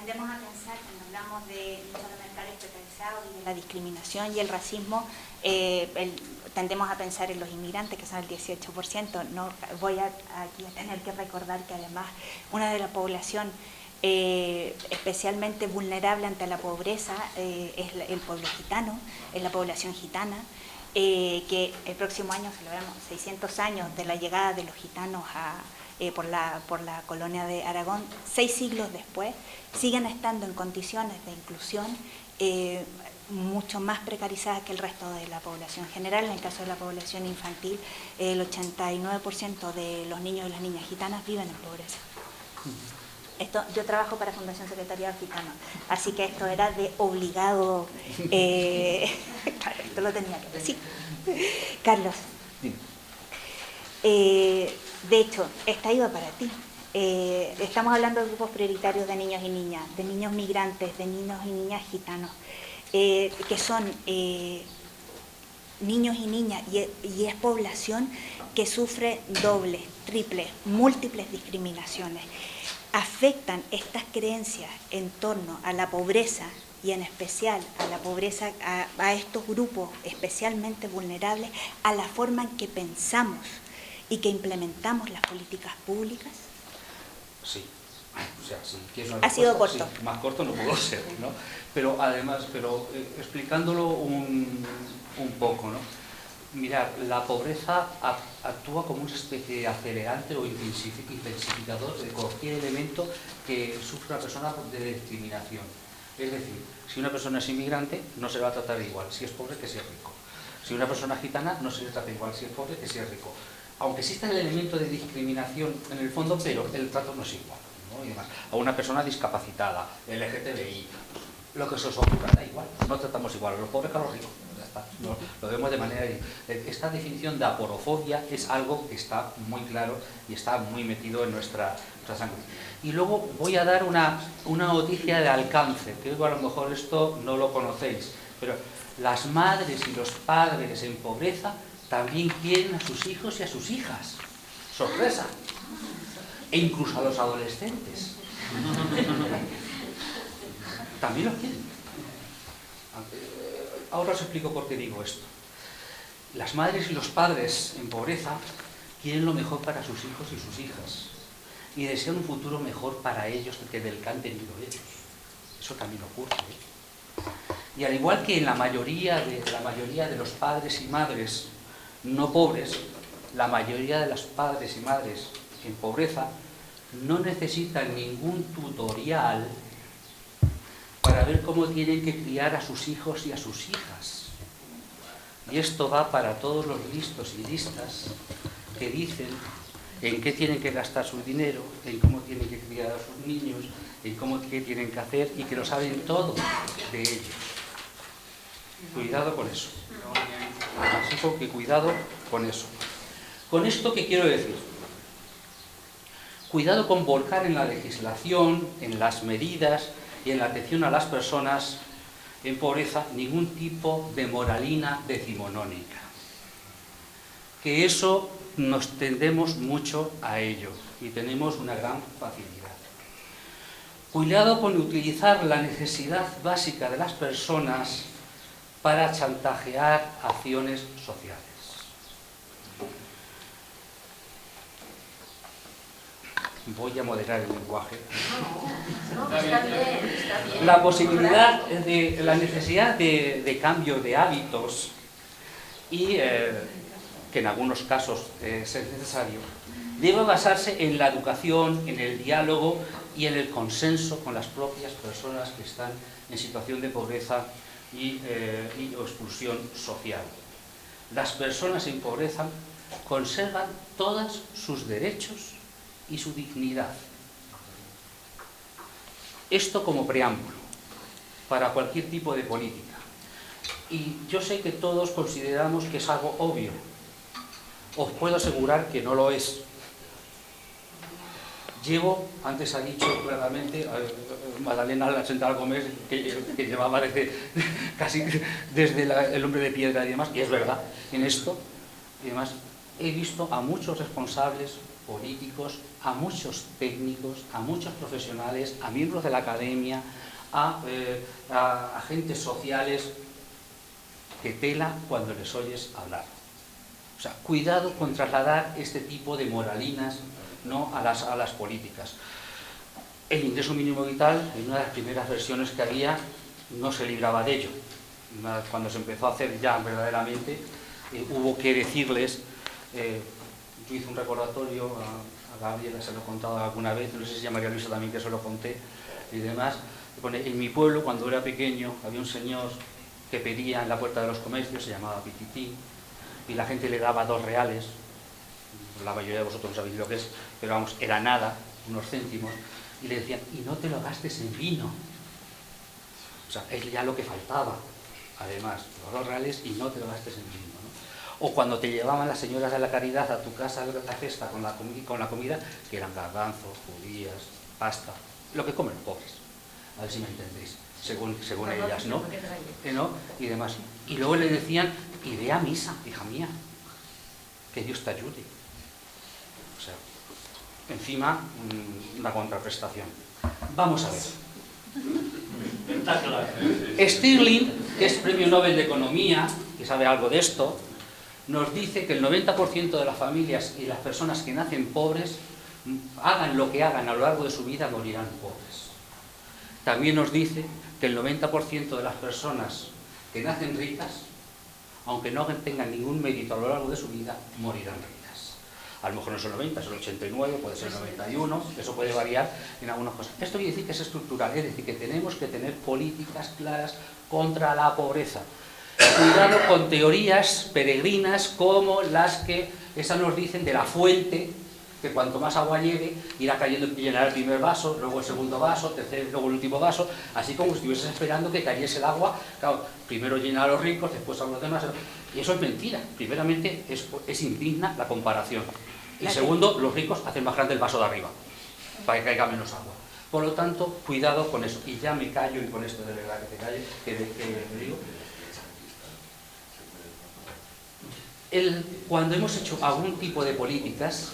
tendemos a pensar, cuando hablamos de nichos de mercado especializados y de la discriminación y el racismo, tendemos a pensar en los inmigrantes, que son el 18%. No voy aquí a tener que recordar que además una de la población especialmente vulnerable ante la pobreza es el pueblo gitano, es la población gitana, que el próximo año celebramos 600 años de la llegada de los gitanos por la colonia de Aragón. 6 siglos después siguen estando en condiciones de inclusión mucho más precarizadas que el resto de la población general. En el caso de la población infantil, el 89% de los niños y las niñas gitanas viven en pobreza. Yo trabajo para Fundación Secretariado Gitano, así que esto era de obligado, claro, esto lo tenía que decir. Carlos, de hecho, esta iba para ti. Estamos hablando de grupos prioritarios de niños y niñas, de niños migrantes, de niños y niñas gitanos, que son niños y niñas, y es población que sufre dobles, triples, múltiples discriminaciones. Afectan estas creencias en torno a la pobreza y en especial a la pobreza, a estos grupos especialmente vulnerables, a la forma en que pensamos y que implementamos las políticas públicas. Sí, o sea, si quieres una respuesta, ha sido corto. Sí, más corto no puedo ser, ¿no? Pero además, explicándolo un poco, ¿no? Mirad, la pobreza actúa como una especie de acelerante o intensificador de cualquier elemento que sufre una persona de discriminación. Es decir, si una persona es inmigrante, no se le va a tratar igual si es pobre que si es rico. Si una persona gitana, no se le trata igual si es pobre que si es rico. Aunque exista el elemento de discriminación en el fondo, pero el trato no es igual, ¿no? Y demás. A una persona discapacitada, LGTBI, lo que se os ocurra, da igual, no tratamos igual a los pobres que a los ricos. No, lo vemos de manera... Esta definición de aporofobia es algo que está muy claro y está muy metido en nuestra sangre. Y luego voy a dar una noticia de alcance. Creo que a lo mejor esto no lo conocéis, pero las madres y los padres en pobreza también quieren a sus hijos y a sus hijas. ¡Sorpresa! E incluso a los adolescentes. También los quieren. Ahora os explico por qué digo esto. Las madres y los padres en pobreza quieren lo mejor para sus hijos y sus hijas y desean un futuro mejor para ellos que del que han tenido ellos. Eso también ocurre, ¿eh? Y al igual que en la mayoría de los padres y madres no pobres, la mayoría de los padres y madres en pobreza no necesitan ningún tutorial para ver cómo tienen que criar a sus hijos y a sus hijas. Y esto va para todos los listos y listas que dicen en qué tienen que gastar su dinero, en cómo tienen que criar a sus niños, en qué tienen que hacer y que lo saben todo de ellos. Cuidado con eso. Así que cuidado con eso. ¿Con esto qué quiero decir? Cuidado con volcar en la legislación, en las medidas y en la atención a las personas en pobreza ningún tipo de moralina decimonónica. Que eso nos tendemos mucho a ello y tenemos una gran facilidad. Cuidado con utilizar la necesidad básica de las personas para chantajear acciones sociales. Voy a moderar el lenguaje. No, está bien. La posibilidad de la necesidad de cambio de hábitos y que en algunos casos es necesario, debe basarse en la educación, en el diálogo y en el consenso con las propias personas que están en situación de pobreza y exclusión social. Las personas en pobreza conservan todos sus derechos y su dignidad. Esto como preámbulo para cualquier tipo de política. Y yo sé que todos consideramos que es algo obvio. Os puedo asegurar que no lo es. Llevo, antes ha dicho claramente, Magdalena Central Gómez, que llevaba casi desde el hombre de piedra y demás, y es verdad, en esto, y demás, he visto a muchos responsables políticos, a muchos técnicos, a muchos profesionales, a miembros de la academia, a agentes sociales, que tela cuando les oyes hablar. O sea, cuidado con trasladar este tipo de moralinas, ¿no?, a las políticas. El ingreso mínimo vital, en una de las primeras versiones que había, no se libraba de ello. Cuando se empezó a hacer ya verdaderamente, hubo que decirles, yo hice un recordatorio a Gabriela, se lo he contado alguna vez, no sé si a María Luisa también, que se lo conté y demás. En mi pueblo, cuando era pequeño, había un señor que pedía en la puerta de los comercios, se llamaba Pititín, y la gente le daba 2 reales, la mayoría de vosotros no sabéis lo que es, pero vamos, era nada, unos céntimos, y le decían, y no te lo gastes en vino. O sea, es ya lo que faltaba, además, los 2 reales y no te lo gastes en vino, ¿no? O cuando te llevaban las señoras de la caridad a tu casa a la cesta con la comida, que eran garbanzos, judías, pasta, lo que comen los pobres, a ver si me entendéis, según ellas, ¿no? Y demás. Y luego le decían, y ve a misa, hija mía, que Dios te ayude. O sea, encima, una contraprestación. Vamos a ver. Stirling, que es Premio Nobel de Economía, que sabe algo de esto, nos dice que el 90% de las familias y las personas que nacen pobres, hagan lo que hagan a lo largo de su vida, morirán pobres. También nos dice que el 90% de las personas que nacen ricas, aunque no tengan ningún mérito a lo largo de su vida, morirán ricas. A lo mejor no es el 90, es el 89, puede ser el 91, eso puede variar en algunas cosas. Esto quiere decir que es estructural, es decir, que tenemos que tener políticas claras contra la pobreza. Cuidado con teorías peregrinas como las que esas nos dicen de la fuente, que cuanto más agua llegue, irá cayendo, llenará el primer vaso, luego el segundo vaso, tercero, luego el último vaso, así como si estuvieses esperando que cayese el agua. Claro, primero llena a los ricos, después a los demás, y eso es mentira. Primeramente es indigna la comparación, y segundo, los ricos hacen más grande el vaso de arriba, para que caiga menos agua. Por lo tanto, cuidado con eso, y ya me callo, y con esto de verdad que te calles, que digo. Cuando hemos hecho algún tipo de políticas,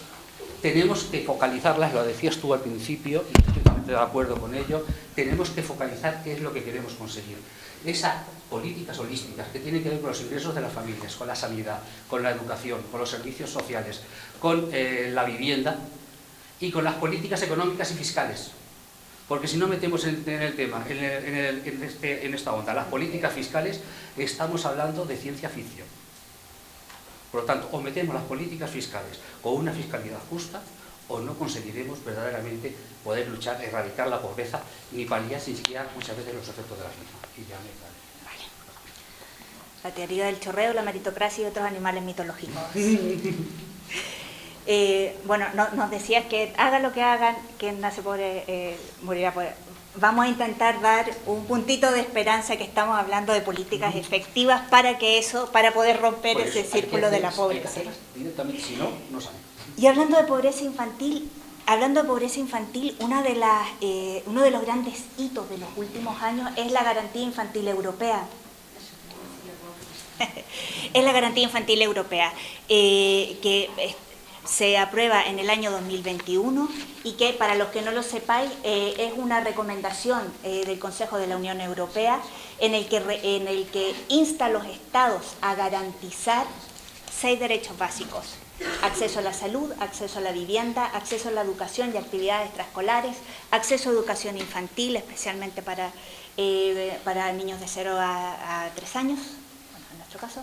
tenemos que focalizarlas, lo decías tú al principio, y estoy totalmente de acuerdo con ello, tenemos que focalizar qué es lo que queremos conseguir. Esas políticas holísticas que tienen que ver con los ingresos de las familias, con la sanidad, con la educación, con los servicios sociales, con la vivienda y con las políticas económicas y fiscales. Porque si no metemos en el tema, en esta onda, las políticas fiscales, estamos hablando de ciencia ficción. Por lo tanto, o metemos las políticas fiscales con una fiscalidad justa, o no conseguiremos verdaderamente poder luchar, erradicar la pobreza, ni paliar sin siquiera muchas veces los efectos de las mismas. Y ya me vale. La teoría del chorreo, la meritocracia y otros animales mitológicos. Bueno, nos decías que hagan lo que hagan, quien nace pobre morirá pobre. Vamos a intentar dar un puntito de esperanza, que estamos hablando de políticas efectivas para poder romper ese círculo de la pobreza. Directamente, si no, no sale. Y hablando de pobreza infantil, uno de los grandes hitos de los últimos años es la Garantía Infantil Europea. Es la Garantía Infantil Europea, que se aprueba en el año 2021 y que, para los que no lo sepáis, es una recomendación del Consejo de la Unión Europea en el que insta a los Estados a garantizar 6 derechos básicos: acceso a la salud, acceso a la vivienda, acceso a la educación y actividades extraescolares, acceso a educación infantil, especialmente para niños de 0 a 3 años, bueno, en nuestro caso,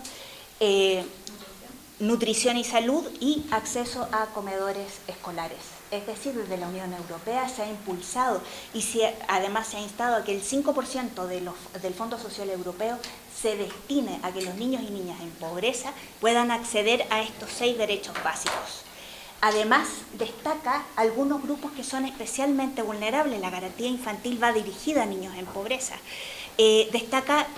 nutrición y salud, y acceso a comedores escolares. Es decir, desde la Unión Europea se ha impulsado y además se ha instado a que el 5% del Fondo Social Europeo se destine a que los niños y niñas en pobreza puedan acceder a estos 6 derechos básicos. Además, destaca algunos grupos que son especialmente vulnerables. La garantía infantil va dirigida a niños en pobreza. Destaca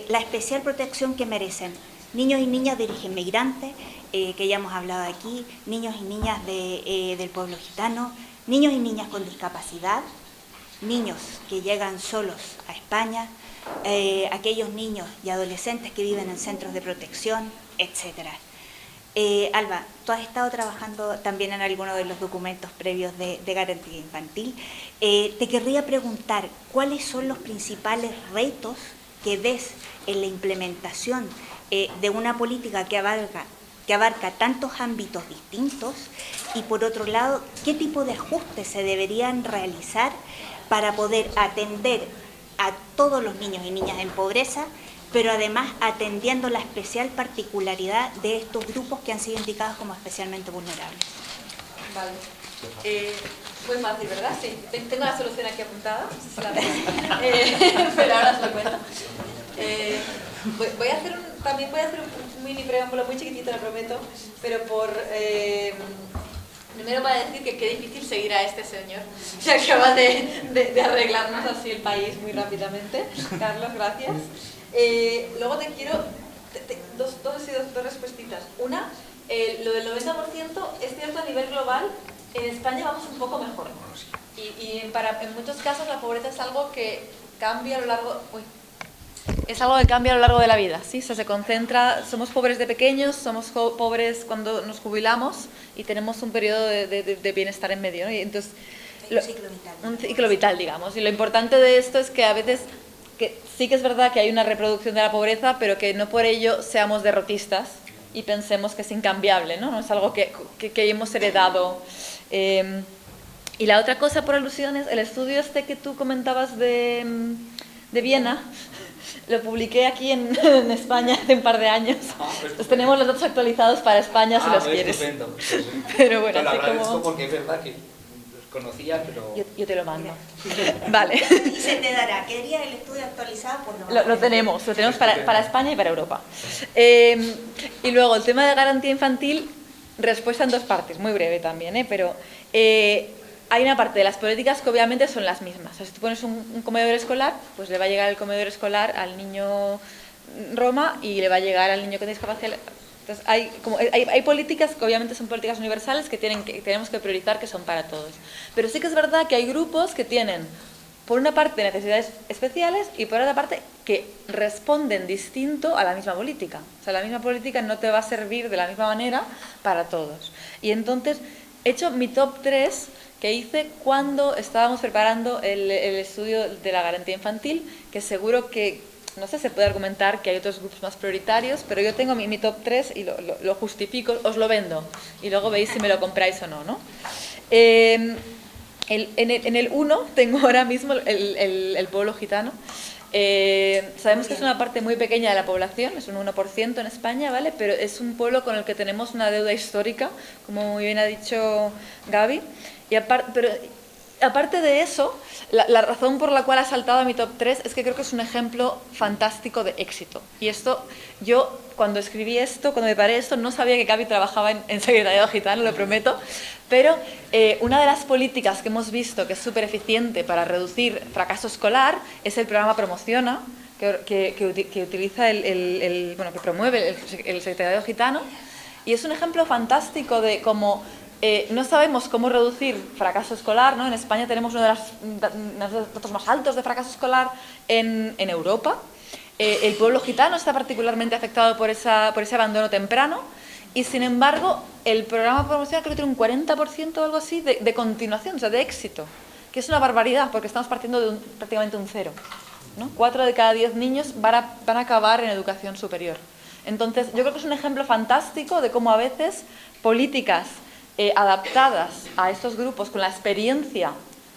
la especial protección que merecen niños y niñas de origen migrante, que ya hemos hablado aquí, niños y niñas del pueblo gitano, niños y niñas con discapacidad, niños que llegan solos a España, aquellos niños y adolescentes que viven en centros de protección, etc. Alba, tú has estado trabajando también en alguno de los documentos previos de garantía infantil. Te querría preguntar, ¿cuáles son los principales retos que ves en la implementación de una política que abarca tantos ámbitos distintos? Y por otro lado, ¿qué tipo de ajustes se deberían realizar para poder atender a todos los niños y niñas en pobreza, pero además atendiendo la especial particularidad de estos grupos que han sido indicados como especialmente vulnerables? Vale. Muy fácil, ¿verdad? Sí. Tengo la solución aquí apuntada. Pero ahora os lo cuento. También voy a hacer un mini preámbulo muy chiquitito, lo prometo, pero primero para decir que qué difícil seguir a este señor que acaba de arreglarnos así el país muy rápidamente. Carlos, gracias. Luego te quiero dos respuestitas. Una, lo del 90% es cierto a nivel global. En España vamos un poco mejor. Y en muchos casos la pobreza es algo que cambia a lo largo... Es algo que cambia a lo largo de la vida, ¿sí? O sea, se concentra, somos pobres de pequeños, somos pobres cuando nos jubilamos y tenemos un periodo de bienestar en medio, ¿no? Y entonces, un ciclo vital, digamos. Y lo importante de esto es que a veces que sí que es verdad que hay una reproducción de la pobreza, pero que no por ello seamos derrotistas y pensemos que es incambiable, ¿no? No es algo que hemos heredado. Y la otra cosa, por alusiones, el estudio este que tú comentabas de Viena, lo publiqué aquí en España hace un par de años. Entonces tenemos los datos actualizados para España si los quieres. Estupendo. Pero bueno, te lo así agradezco como... porque es verdad que los conocía, pero... Yo te lo mando. Vale. Y se te dará. ¿Querías el estudio actualizado? Pues Lo tenemos para España y para Europa. Y luego el tema de garantía infantil, respuesta en dos partes, muy breve también, pero... hay una parte de las políticas que obviamente son las mismas. O sea, si tú pones un comedor escolar, pues le va a llegar el comedor escolar al niño Roma y le va a llegar al niño con discapacidad. Entonces, hay políticas que obviamente son políticas universales que tenemos que priorizar, que son para todos. Pero sí que es verdad que hay grupos que tienen, por una parte, necesidades especiales y por otra parte, que responden distinto a la misma política. O sea, la misma política no te va a servir de la misma manera para todos. Y entonces, he hecho mi top 3 que hice cuando estábamos preparando el estudio de la garantía infantil, que seguro que, no sé, se puede argumentar que hay otros grupos más prioritarios, pero yo tengo mi top 3 y lo justifico, os lo vendo, y luego veis si me lo compráis o no, ¿no? En el 1 tengo ahora mismo el pueblo gitano. Sabemos que es una parte muy pequeña de la población, es un 1% en España, ¿vale? Pero es un pueblo con el que tenemos una deuda histórica, como muy bien ha dicho Gaby. Pero aparte de eso, la razón por la cual ha saltado a mi top 3 es que creo que es un ejemplo fantástico de éxito. Y esto, yo cuando escribí esto, cuando me paré esto, no sabía que Gaby trabajaba en Secretariado Gitano, lo prometo, pero una de las políticas que hemos visto que es súper eficiente para reducir fracaso escolar es el programa Promociona, que utiliza que promueve el Secretariado Gitano, y es un ejemplo fantástico de cómo no sabemos cómo reducir fracaso escolar, ¿no? En España tenemos uno de los datos más altos de fracaso escolar en Europa. El pueblo gitano está particularmente afectado por ese abandono temprano y, sin embargo, el programa promocional creo que tiene un 40% o algo así de continuación, o sea, de éxito, que es una barbaridad porque estamos partiendo de prácticamente un cero, ¿no? 4 de cada 10 niños van a acabar en educación superior. Entonces, yo creo que es un ejemplo fantástico de cómo a veces políticas adaptadas a estos grupos con la experiencia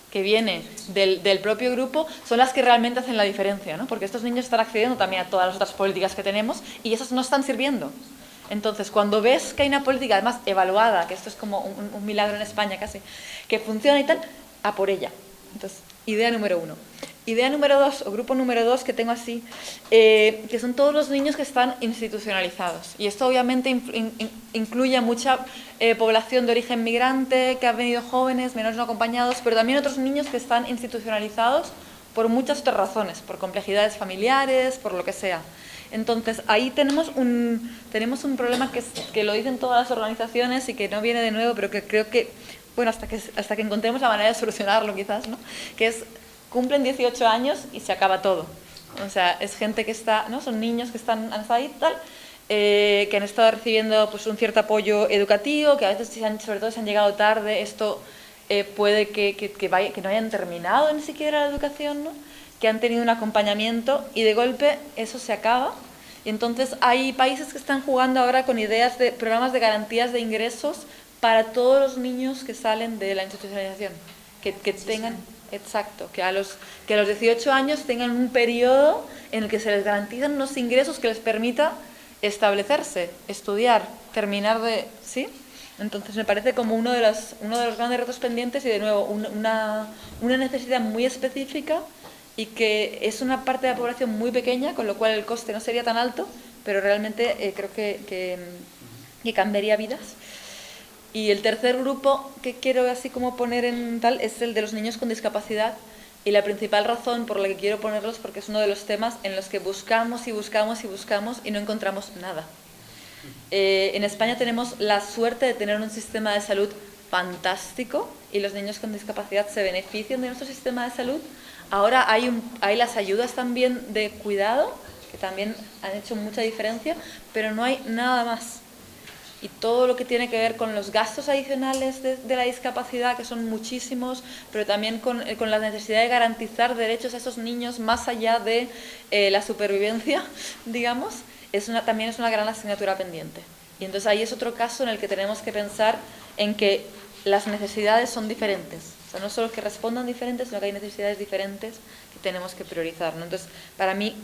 que viene del propio grupo son las que realmente hacen la diferencia, ¿no? Porque estos niños están accediendo también a todas las otras políticas que tenemos y esas no están sirviendo. Entonces, cuando ves que hay una política además evaluada, que esto es como un milagro en España casi, que funciona y tal, a por ella. Entonces, idea número 1. Idea número 2, o grupo número 2 que tengo así, que son todos los niños que están institucionalizados. Y esto obviamente incluye a mucha población de origen migrante, que ha venido jóvenes, menores no acompañados, pero también otros niños que están institucionalizados por muchas otras razones, por complejidades familiares, por lo que sea. Entonces, ahí tenemos un problema que lo dicen todas las organizaciones y que no viene de nuevo, pero que creo que, bueno, hasta que encontremos la manera de solucionarlo quizás, ¿no? Que es, cumplen 18 años y se acaba todo. O sea, es gente que está, ¿no? Son niños que han estado ahí y tal, que han estado recibiendo pues, un cierto apoyo educativo, que a veces, sobre todo, si han llegado tarde, esto puede que no hayan terminado ni siquiera la educación, ¿no? Que han tenido un acompañamiento y de golpe eso se acaba. Y entonces hay países que están jugando ahora con ideas de programas de garantías de ingresos para todos los niños que salen de la institucionalización, que tengan, exacto, que a los 18 años tengan un periodo en el que se les garantizan unos ingresos que les permita establecerse, estudiar, terminar de... ¿sí? Entonces me parece como uno de los grandes retos pendientes y de nuevo una necesidad muy específica y que es una parte de la población muy pequeña, con lo cual el coste no sería tan alto, pero realmente creo que cambiaría vidas. Y el tercer grupo que quiero así como poner en tal es el de los niños con discapacidad, y la principal razón por la que quiero ponerlos porque es uno de los temas en los que buscamos y buscamos y buscamos y no encontramos nada. En España tenemos la suerte de tener un sistema de salud fantástico y los niños con discapacidad se benefician de nuestro sistema de salud. Ahora hay las ayudas también de cuidado, que también han hecho mucha diferencia, pero no hay nada más. Y todo lo que tiene que ver con los gastos adicionales de la discapacidad, que son muchísimos, pero también con la necesidad de garantizar derechos a esos niños más allá de la supervivencia, digamos, también es una gran asignatura pendiente. Y entonces ahí es otro caso en el que tenemos que pensar en que las necesidades son diferentes. O sea, no solo que respondan diferentes, sino que hay necesidades diferentes que tenemos que priorizar, ¿no? Entonces, para mí,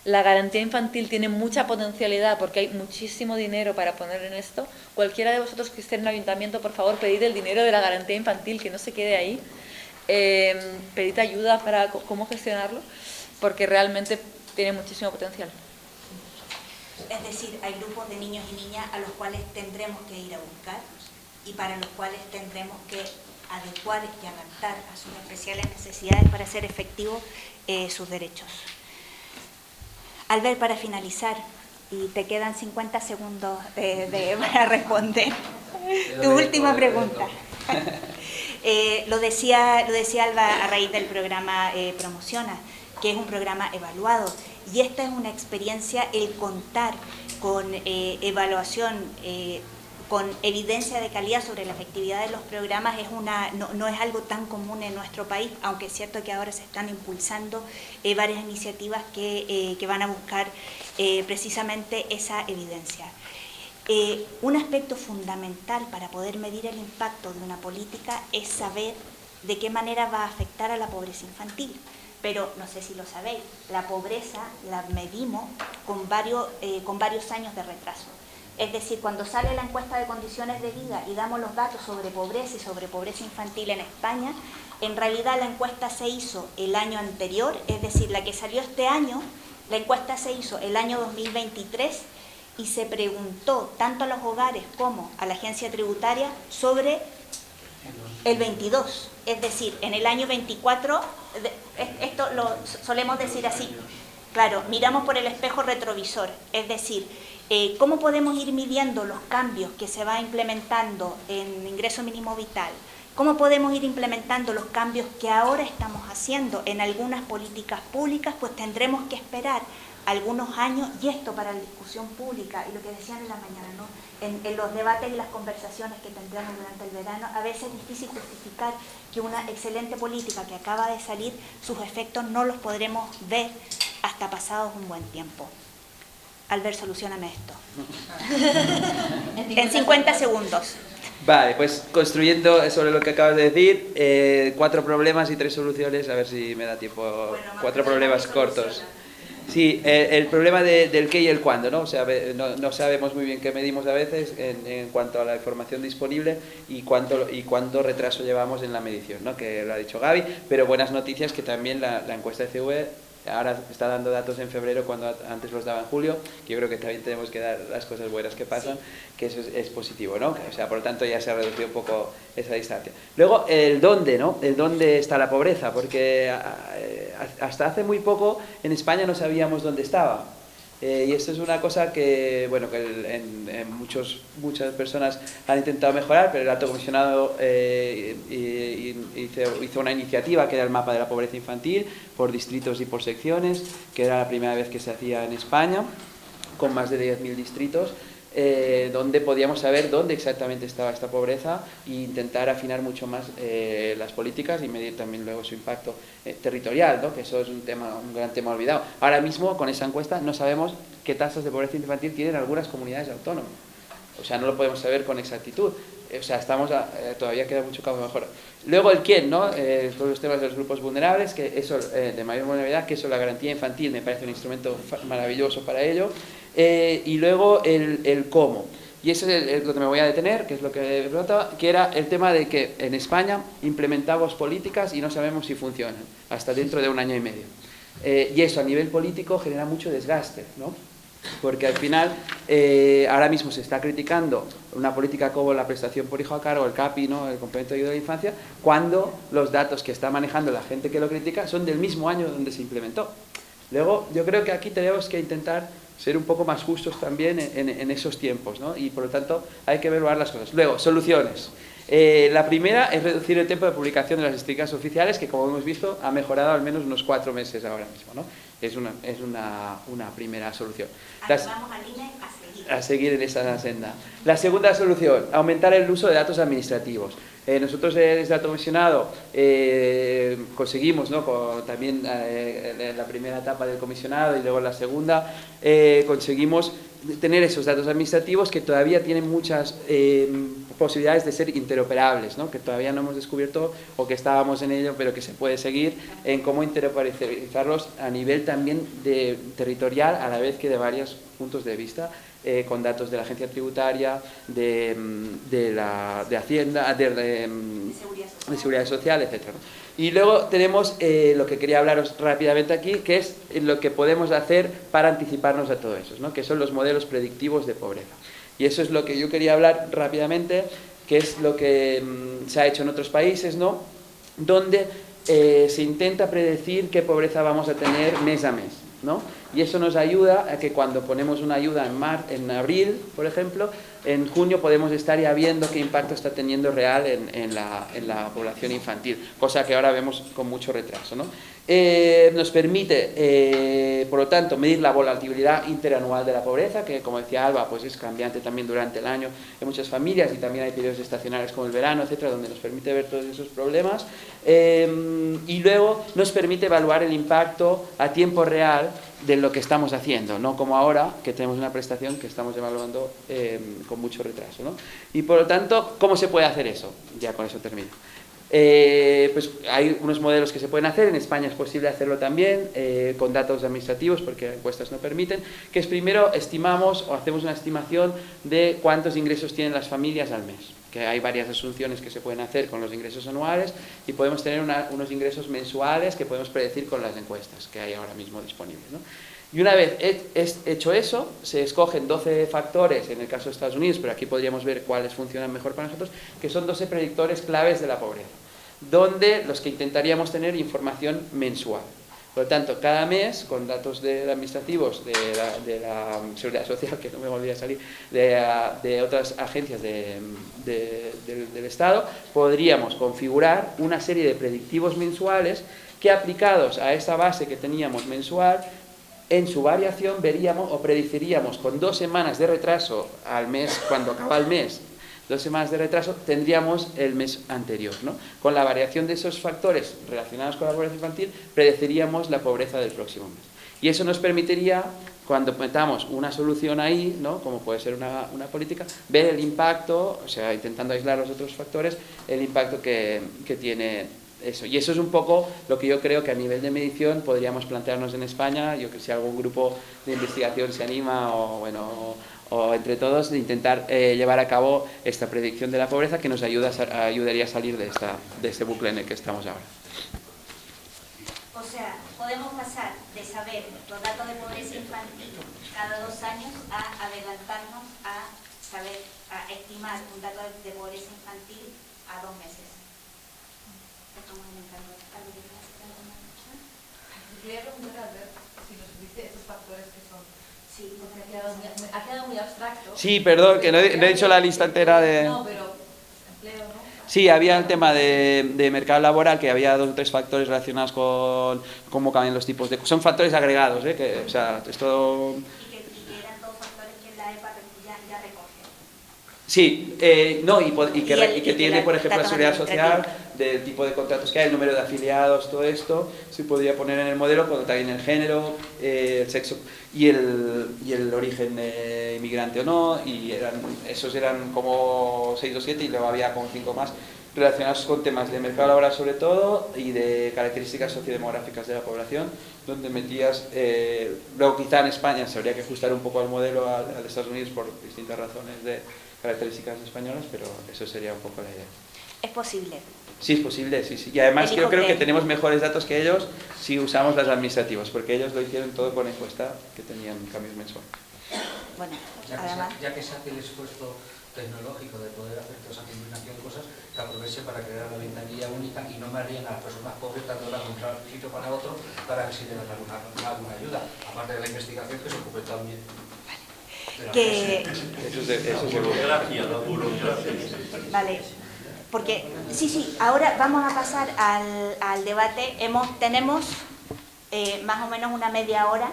la garantía infantil tiene mucha potencialidad porque hay muchísimo dinero para poner en esto. Cualquiera de vosotros que esté en el ayuntamiento, por favor, pedid el dinero de la garantía infantil, que no se quede ahí. Pedid ayuda para cómo gestionarlo, porque realmente tiene muchísimo potencial. Es decir, hay grupos de niños y niñas a los cuales tendremos que ir a buscar y para los cuales tendremos que adecuar y adaptar a sus especiales necesidades para hacer efectivos sus derechos. Albert, para finalizar, y te quedan 50 segundos para responder tu última pregunta. Lo decía Alba a raíz del programa Promociona, que es un programa evaluado, y esta es una experiencia, el contar con evaluación, con evidencia de calidad sobre la efectividad de los programas no es algo tan común en nuestro país, aunque es cierto que ahora se están impulsando varias iniciativas que van a buscar precisamente esa evidencia. Un aspecto fundamental para poder medir el impacto de una política es saber de qué manera va a afectar a la pobreza infantil. Pero no sé si lo sabéis, la pobreza la medimos con varios años de retraso. Es decir, cuando sale la encuesta de condiciones de vida y damos los datos sobre pobreza y sobre pobreza infantil en España, en realidad la encuesta se hizo el año anterior, es decir, la que salió este año, la encuesta se hizo el año 2023 y se preguntó tanto a los hogares como a la agencia tributaria sobre el 22. Es decir, en el año 24, esto lo solemos decir así, claro, miramos por el espejo retrovisor, es decir, ¿cómo podemos ir midiendo los cambios que se va implementando en ingreso mínimo vital? ¿Cómo podemos ir implementando los cambios que ahora estamos haciendo en algunas políticas públicas? Pues tendremos que esperar algunos años, y esto para la discusión pública, y lo que decían en la mañana, ¿no? En los debates y las conversaciones que tendremos durante el verano, a veces es difícil justificar que una excelente política que acaba de salir, sus efectos no los podremos ver hasta pasados un buen tiempo. Albert, solucioname esto. En 50 segundos. Vale, pues construyendo sobre lo que acabas de decir, 4 problemas y 3 soluciones, a ver si me da tiempo. Bueno, 4 problemas cortos. Sí, el problema del qué y el cuándo, ¿no? O sea, no sabemos muy bien qué medimos a veces en cuanto a la información disponible y cuánto retraso llevamos en la medición, ¿no? Que lo ha dicho Gaby, pero buenas noticias que también la encuesta de CV ahora está dando datos en febrero cuando antes los daba en julio, que yo creo que también tenemos que dar las cosas buenas que pasan, que eso es positivo, ¿no? O sea, por lo tanto ya se ha reducido un poco esa distancia. Luego, el dónde, ¿no? El dónde está la pobreza, porque hasta hace muy poco en España no sabíamos dónde estaba. Y esto es una cosa que, bueno, que muchas personas han intentado mejorar, pero el alto comisionado hizo una iniciativa que era el mapa de la pobreza infantil por distritos y por secciones, que era la primera vez que se hacía en España. con más de 10.000 distritos, donde podíamos saber dónde exactamente estaba esta pobreza e intentar afinar mucho más las políticas y medir también luego su impacto territorial, ¿no? Que eso es un gran tema olvidado. Ahora mismo, con esa encuesta, no sabemos qué tasas de pobreza infantil tienen algunas comunidades autónomas. O sea, no lo podemos saber con exactitud. O sea, todavía queda mucho campo de mejora. Luego el quién, ¿no? Todos los temas de los grupos vulnerables, que eso, de mayor vulnerabilidad, que eso, la garantía infantil, me parece un instrumento maravilloso para ello. Y luego el cómo. Y eso es lo que me voy a detener, que es lo que he preguntado, que era el tema de que en España implementamos políticas y no sabemos si funcionan, hasta dentro de 1 año y medio. Y eso a nivel político genera mucho desgaste, ¿no? Porque al final, ahora mismo se está criticando una política como la prestación por hijo a cargo, el CAPI, ¿no? El complemento de ayuda a la infancia, cuando los datos que está manejando la gente que lo critica son del mismo año donde se implementó. Luego, yo creo que aquí tenemos que intentar ser un poco más justos también en esos tiempos, ¿no? Y por lo tanto hay que evaluar las cosas. Luego, soluciones. La primera es reducir el tiempo de publicación de las estadísticas oficiales, que como hemos visto ha mejorado al menos unos 4 meses ahora mismo, ¿no? Es una primera solución. Vamos al INE a seguir en esa senda. La segunda solución, aumentar el uso de datos administrativos. Nosotros desde el comisionado conseguimos, ¿no? También en la primera etapa del comisionado y luego en la segunda, conseguimos tener esos datos administrativos que todavía tienen muchas posibilidades de ser interoperables, ¿no? Que todavía no hemos descubierto o que estábamos en ello, pero que se puede seguir en cómo interoperabilizarlos a nivel también territorial, a la vez que de varios puntos de vista, con datos de la agencia tributaria, de Hacienda, de Seguridad Social, etc. Y luego tenemos lo que quería hablaros rápidamente aquí, que es lo que podemos hacer para anticiparnos a todo eso, ¿no? Que son los modelos predictivos de pobreza. Y eso es lo que yo quería hablar rápidamente, que es lo que se ha hecho en otros países, ¿no? Donde se intenta predecir qué pobreza vamos a tener mes a mes, ¿no? Y eso nos ayuda a que cuando ponemos una ayuda en abril, por ejemplo, en junio podemos estar ya viendo qué impacto está teniendo real en la población infantil, cosa que ahora vemos con mucho retraso, ¿no? Nos permite, por lo tanto, medir la volatilidad interanual de la pobreza, que como decía Alba, pues es cambiante también durante el año en muchas familias, y también hay periodos estacionales como el verano, etcétera, donde nos permite ver todos esos problemas. Y luego nos permite evaluar el impacto a tiempo real de lo que estamos haciendo, no como ahora que tenemos una prestación que estamos evaluando con mucho retraso, ¿no? Y por lo tanto, ¿cómo se puede hacer eso? Ya con eso termino. Pues hay unos modelos que se pueden hacer, en España es posible hacerlo también con datos administrativos porque encuestas no permiten, que es primero estimamos o hacemos una estimación de cuántos ingresos tienen las familias al mes, que hay varias asunciones que se pueden hacer con los ingresos anuales y podemos tener unos ingresos mensuales que podemos predecir con las encuestas que hay ahora mismo disponibles, ¿no? Y una vez hecho eso, se escogen 12 factores, en el caso de Estados Unidos, pero aquí podríamos ver cuáles funcionan mejor para nosotros, que son 12 predictores claves de la pobreza, donde los que intentaríamos tener información mensual. Por lo tanto, cada mes, con datos administrativos de la Seguridad Social, que no me volvía a salir, de otras agencias del Estado, podríamos configurar una serie de predictivos mensuales que, aplicados a esa base que teníamos mensual, en su variación veríamos o predeciríamos con 2 semanas de retraso al mes, cuando acaba el mes, 2 semanas de retraso, tendríamos el mes anterior, ¿no? Con la variación de esos factores relacionados con la pobreza infantil, predeciríamos la pobreza del próximo mes. Y eso nos permitiría, cuando metamos una solución ahí, ¿no? Como puede ser una política, ver el impacto, o sea, intentando aislar los otros factores, el impacto que tiene eso. Y eso es un poco lo que yo creo que a nivel de medición podríamos plantearnos en España. Yo creo que si algún grupo de investigación se anima o entre todos de intentar llevar a cabo esta predicción de la pobreza que nos ayudaría a salir de este bucle en el que estamos ahora. O sea, podemos pasar de saber los datos de pobreza infantil cada 2 años a adelantarnos a saber, a estimar un dato de pobreza infantil a 2 meses. Estamos aumentando algo de Quería preguntar a ver si nos dice estos factores que son. Sí, porque ha quedado muy abstracto. Sí, perdón, que no he dicho la lista entera de... No, pero empleo, ¿no? Sí, había el tema de mercado laboral, que había 2 o 3 factores relacionados con cómo cambian los tipos de... Son factores agregados, que, o sea, esto... y que eran 12 Sí, no, y que tiene, por ejemplo, la datos seguridad social, administrativos. del tipo de contratos que hay, el número de afiliados, todo esto, se podría poner en el modelo, cuando también el género, el sexo y el origen inmigrante o no, y esos eran como 6 o 7 y luego había como 5 más, relacionados con temas de mercado laboral sobre todo y de características sociodemográficas de la población, donde metías, luego quizá en España se habría que ajustar un poco al modelo al de Estados Unidos por distintas razones de características españolas, pero eso sería un poco la idea. Es posible. Sí, es posible, sí, sí. Y además yo creo que tenemos mejores datos que ellos si usamos las administrativas, porque ellos lo hicieron todo con encuesta que tenían cambios mensuales. Bueno, además, ya que se hace el esfuerzo tecnológico de poder hacer toda esa combinación de cosas, que aproveche para crear la ventanilla única y no me harían a las personas pobres dando la de un sitio para otro para ver si le dan alguna ayuda, aparte de la investigación que se ocupe también. Que... Eso seguro. Vale, porque sí, ahora vamos a pasar al debate. Tenemos más o menos una media hora,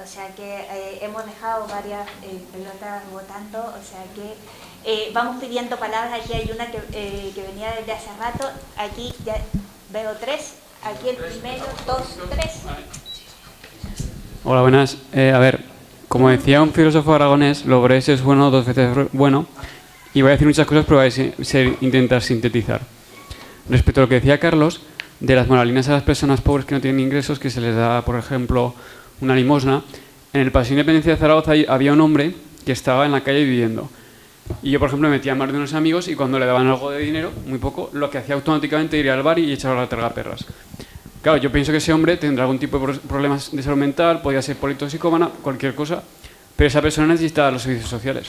o sea que hemos dejado varias pelotas votando, o sea que vamos pidiendo palabras. Aquí hay una que venía desde hace rato, aquí ya veo 3, aquí el primero, 2, 3. Hola, buenas. A ver, como decía un filósofo aragonés, lo breve es bueno, 2 veces bueno, y voy a decir muchas cosas, pero voy a intentar sintetizar. Respecto a lo que decía Carlos, de las moralinas a las personas pobres que no tienen ingresos, que se les da, por ejemplo, una limosna, en el Paseo Independencia de Zaragoza había un hombre que estaba en la calle viviendo. Y yo, por ejemplo, me metía en mar de unos amigos y cuando le daban algo de dinero, muy poco, lo que hacía automáticamente era ir al bar y echar a la tragaperras. Claro, yo pienso que ese hombre tendrá algún tipo de problemas de salud mental, podría ser politoxicómana, cualquier cosa, pero esa persona necesita los servicios sociales.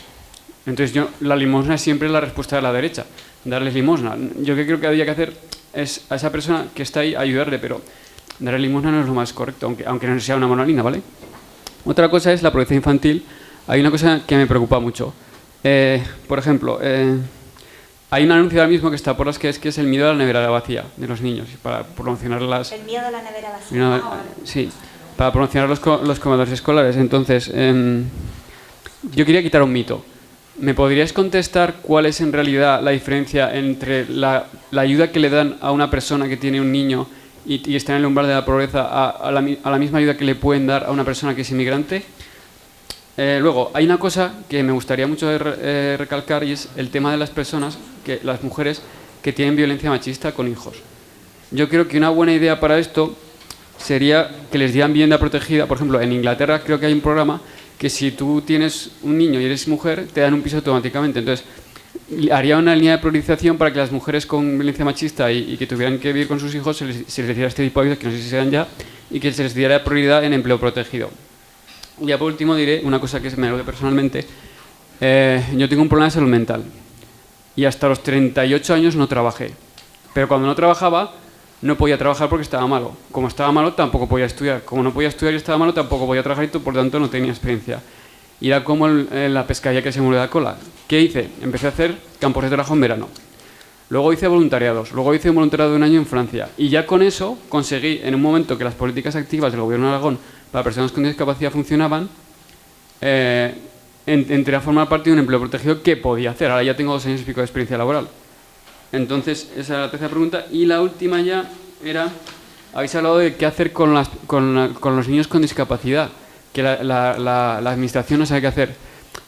Entonces la limosna es siempre la respuesta de la derecha, darles limosna. Yo creo que había que hacer es a esa persona que está ahí ayudarle, pero darle limosna no es lo más correcto, aunque no sea una moralina, ¿vale? Otra cosa es la pobreza infantil. Hay una cosa que me preocupa mucho. Por ejemplo, hay un anuncio ahora mismo que está por las que es el miedo a la nevera vacía de los niños, para promocionar las... El miedo a la nevera vacía. Sí, para promocionar los comedores escolares. Entonces, yo quería quitar un mito. ¿Me podrías contestar cuál es en realidad la diferencia entre la ayuda que le dan a una persona que tiene un niño y está en el umbral de la pobreza a la misma ayuda que le pueden dar a una persona que es inmigrante? Luego, hay una cosa que me gustaría mucho recalcar y es el tema de las personas, las mujeres que tienen violencia machista con hijos. Yo creo que una buena idea para esto sería que les dieran vivienda protegida. Por ejemplo, en Inglaterra creo que hay un programa que si tú tienes un niño y eres mujer, te dan un piso automáticamente. Entonces, haría una línea de priorización para que las mujeres con violencia machista y que tuvieran que vivir con sus hijos se les diera este tipo de ayudas, que no sé si se dan ya, y que se les diera prioridad en empleo protegido. Y ya por último diré una cosa que me lo personalmente. Yo tengo un problema de salud mental y hasta los 38 años no trabajé. Pero cuando no trabajaba, no podía trabajar porque estaba malo. Como estaba malo, tampoco podía estudiar. Como no podía estudiar y estaba malo, tampoco podía trabajar y por tanto no tenía experiencia. Y era como la pescadilla que se muere la cola. ¿Qué hice? Empecé a hacer campos de trabajo en verano. Luego hice voluntariados. Luego hice un voluntariado de un año en Francia. Y ya con eso conseguí, en un momento que las políticas activas del gobierno de Aragón para personas con discapacidad funcionaban, entré a formar parte de un empleo protegido que podía hacer. Ahora ya tengo 2 años y pico de experiencia laboral. Entonces, esa era la tercera pregunta. Y la última ya era, habéis hablado de qué hacer con los niños con discapacidad, que la administración no sabe qué hacer.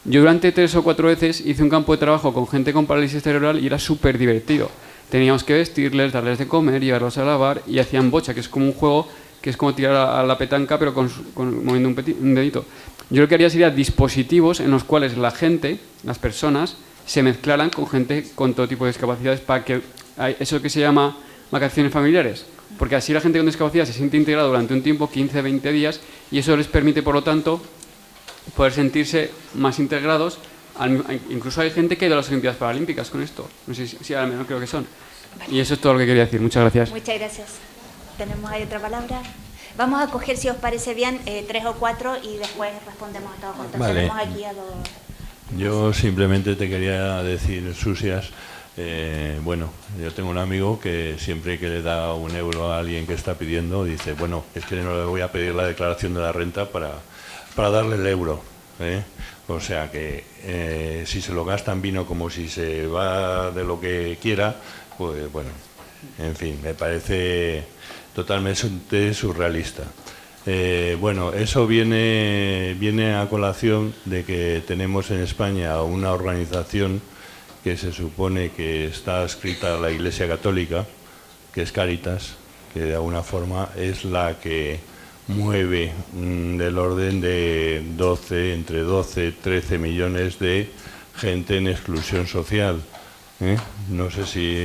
Yo durante 3 o 4 veces hice un campo de trabajo con gente con parálisis cerebral y era súper divertido. Teníamos que vestirles, darles de comer, llevarlos a lavar y hacían bocha, que es como un juego que es como tirar a la petanca pero moviendo un dedito. Yo lo que haría sería dispositivos en los cuales la gente, las personas, se mezclaran con gente con todo tipo de discapacidades para que eso que se llama vacaciones familiares, porque así la gente con discapacidad se siente integrada durante un tiempo, 15, 20 días, y eso les permite, por lo tanto, poder sentirse más integrados. Incluso hay gente que ha ido a las Olimpiadas Paralímpicas con esto, no sé si al menos creo que son. Y eso es todo lo que quería decir. Muchas gracias. Muchas gracias. ¿Tenemos ahí otra palabra? Vamos a coger, si os parece bien, 3 o 4 y después respondemos a todos juntos. Vale. Tenemos aquí a 2... Yo simplemente te quería decir, Susias, bueno, yo tengo un amigo que siempre que le da €1 a alguien que está pidiendo, dice, bueno, es que no le voy a pedir la declaración de la renta para darle el euro. ¿eh? O sea que si se lo gasta en vino como si se va de lo que quiera, pues bueno, en fin, me parece totalmente surrealista. Bueno, eso viene a colación de que tenemos en España una organización que se supone que está adscrita a la Iglesia Católica, que es Cáritas, que de alguna forma es la que mueve del orden de entre 12 y 13 millones de gente en exclusión social. No sé si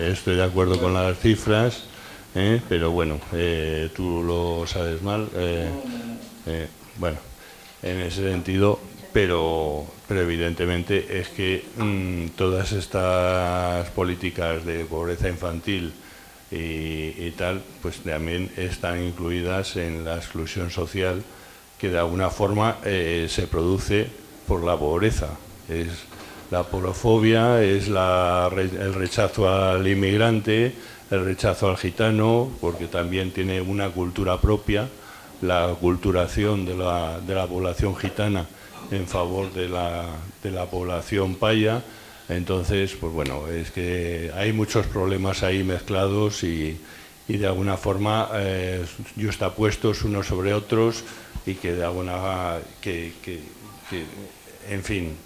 estoy de acuerdo con las cifras, pero bueno, tú lo sabes mal. Bueno, en ese sentido, pero evidentemente es que todas estas políticas de pobreza infantil y tal, pues también están incluidas en la exclusión social que de alguna forma se produce por la pobreza. Es la porofobia, es el rechazo al inmigrante, el rechazo al gitano, porque también tiene una cultura propia, la aculturación de la población gitana en favor de la población paya. Entonces, pues bueno, es que hay muchos problemas ahí mezclados y de alguna forma yuxtapuestos unos sobre otros, y que de alguna en fin,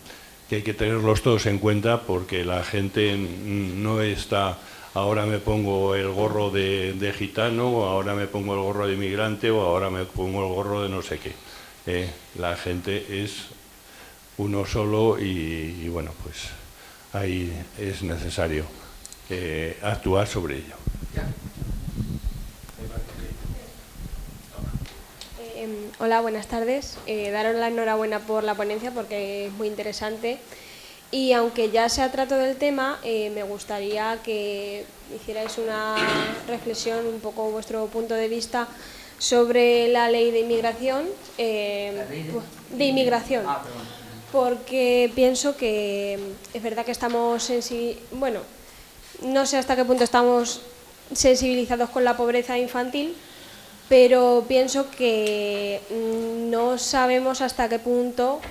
que hay que tenerlos todos en cuenta, porque la gente no está ahora me pongo el gorro de gitano, o ahora me pongo el gorro de inmigrante, o ahora me pongo el gorro de no sé qué. La gente es uno solo y bueno, pues ahí es necesario actuar sobre ello. Hola, buenas tardes. Daros la enhorabuena por la ponencia, porque es muy interesante. Y aunque ya se ha tratado del tema, me gustaría que hicierais una reflexión, un poco vuestro punto de vista sobre la ley de inmigración. De inmigración. Porque pienso que es verdad que estamos bueno, no sé hasta qué punto estamos sensibilizados con la pobreza infantil, pero pienso que no sabemos hasta qué punto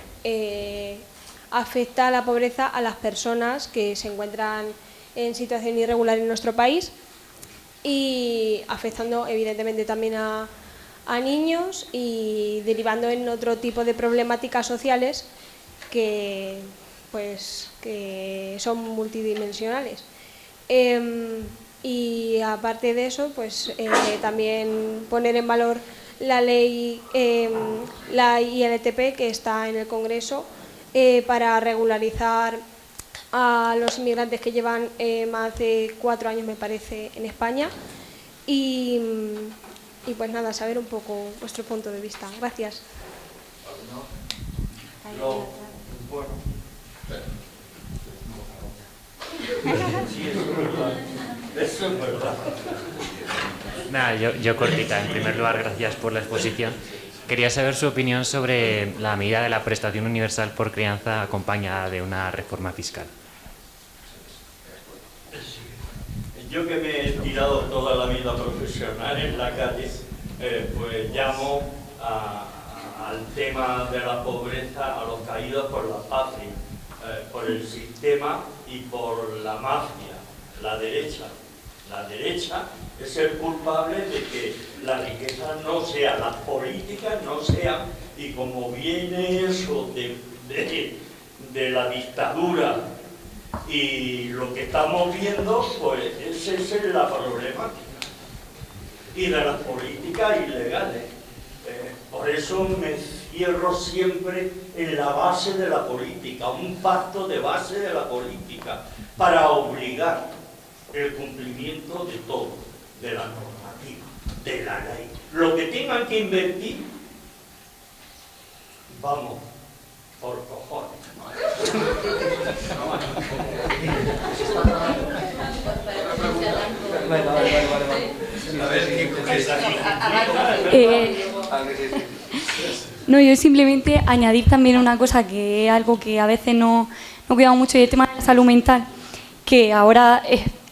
afecta la pobreza a las personas que se encuentran en situación irregular en nuestro país, y afectando evidentemente también a niños, y derivando en otro tipo de problemáticas sociales que son multidimensionales. Y aparte de eso, pues también poner en valor la ley, la ILTP, que está en el Congreso, para regularizar a los inmigrantes que llevan más de 4 años, me parece, en España. Y pues nada, saber un poco vuestro punto de vista. Gracias. Eso es verdad. Nada, yo cortita. En primer lugar, gracias por la exposición. Quería saber su opinión sobre la medida de la prestación universal por crianza acompañada de una reforma fiscal. Yo, que me he tirado toda la vida profesional en la calle, pues llamo al tema de la pobreza a los caídos por la patria, por el sistema y por la mafia, la derecha. La derecha es el culpable de que la riqueza no sea, las políticas no sean, y como viene eso de la dictadura y lo que estamos viendo, pues esa es la problemática. Y de las políticas ilegales. Por eso me cierro siempre en la base de la política, un pacto de base de la política, para obligar el cumplimiento de todo, de la normativa, de la ley. Lo que tengan que invertir, vamos, por cojones. No, yo simplemente añadir también una cosa, que es algo que a veces no cuidamos mucho, y el tema de la salud mental, que ahora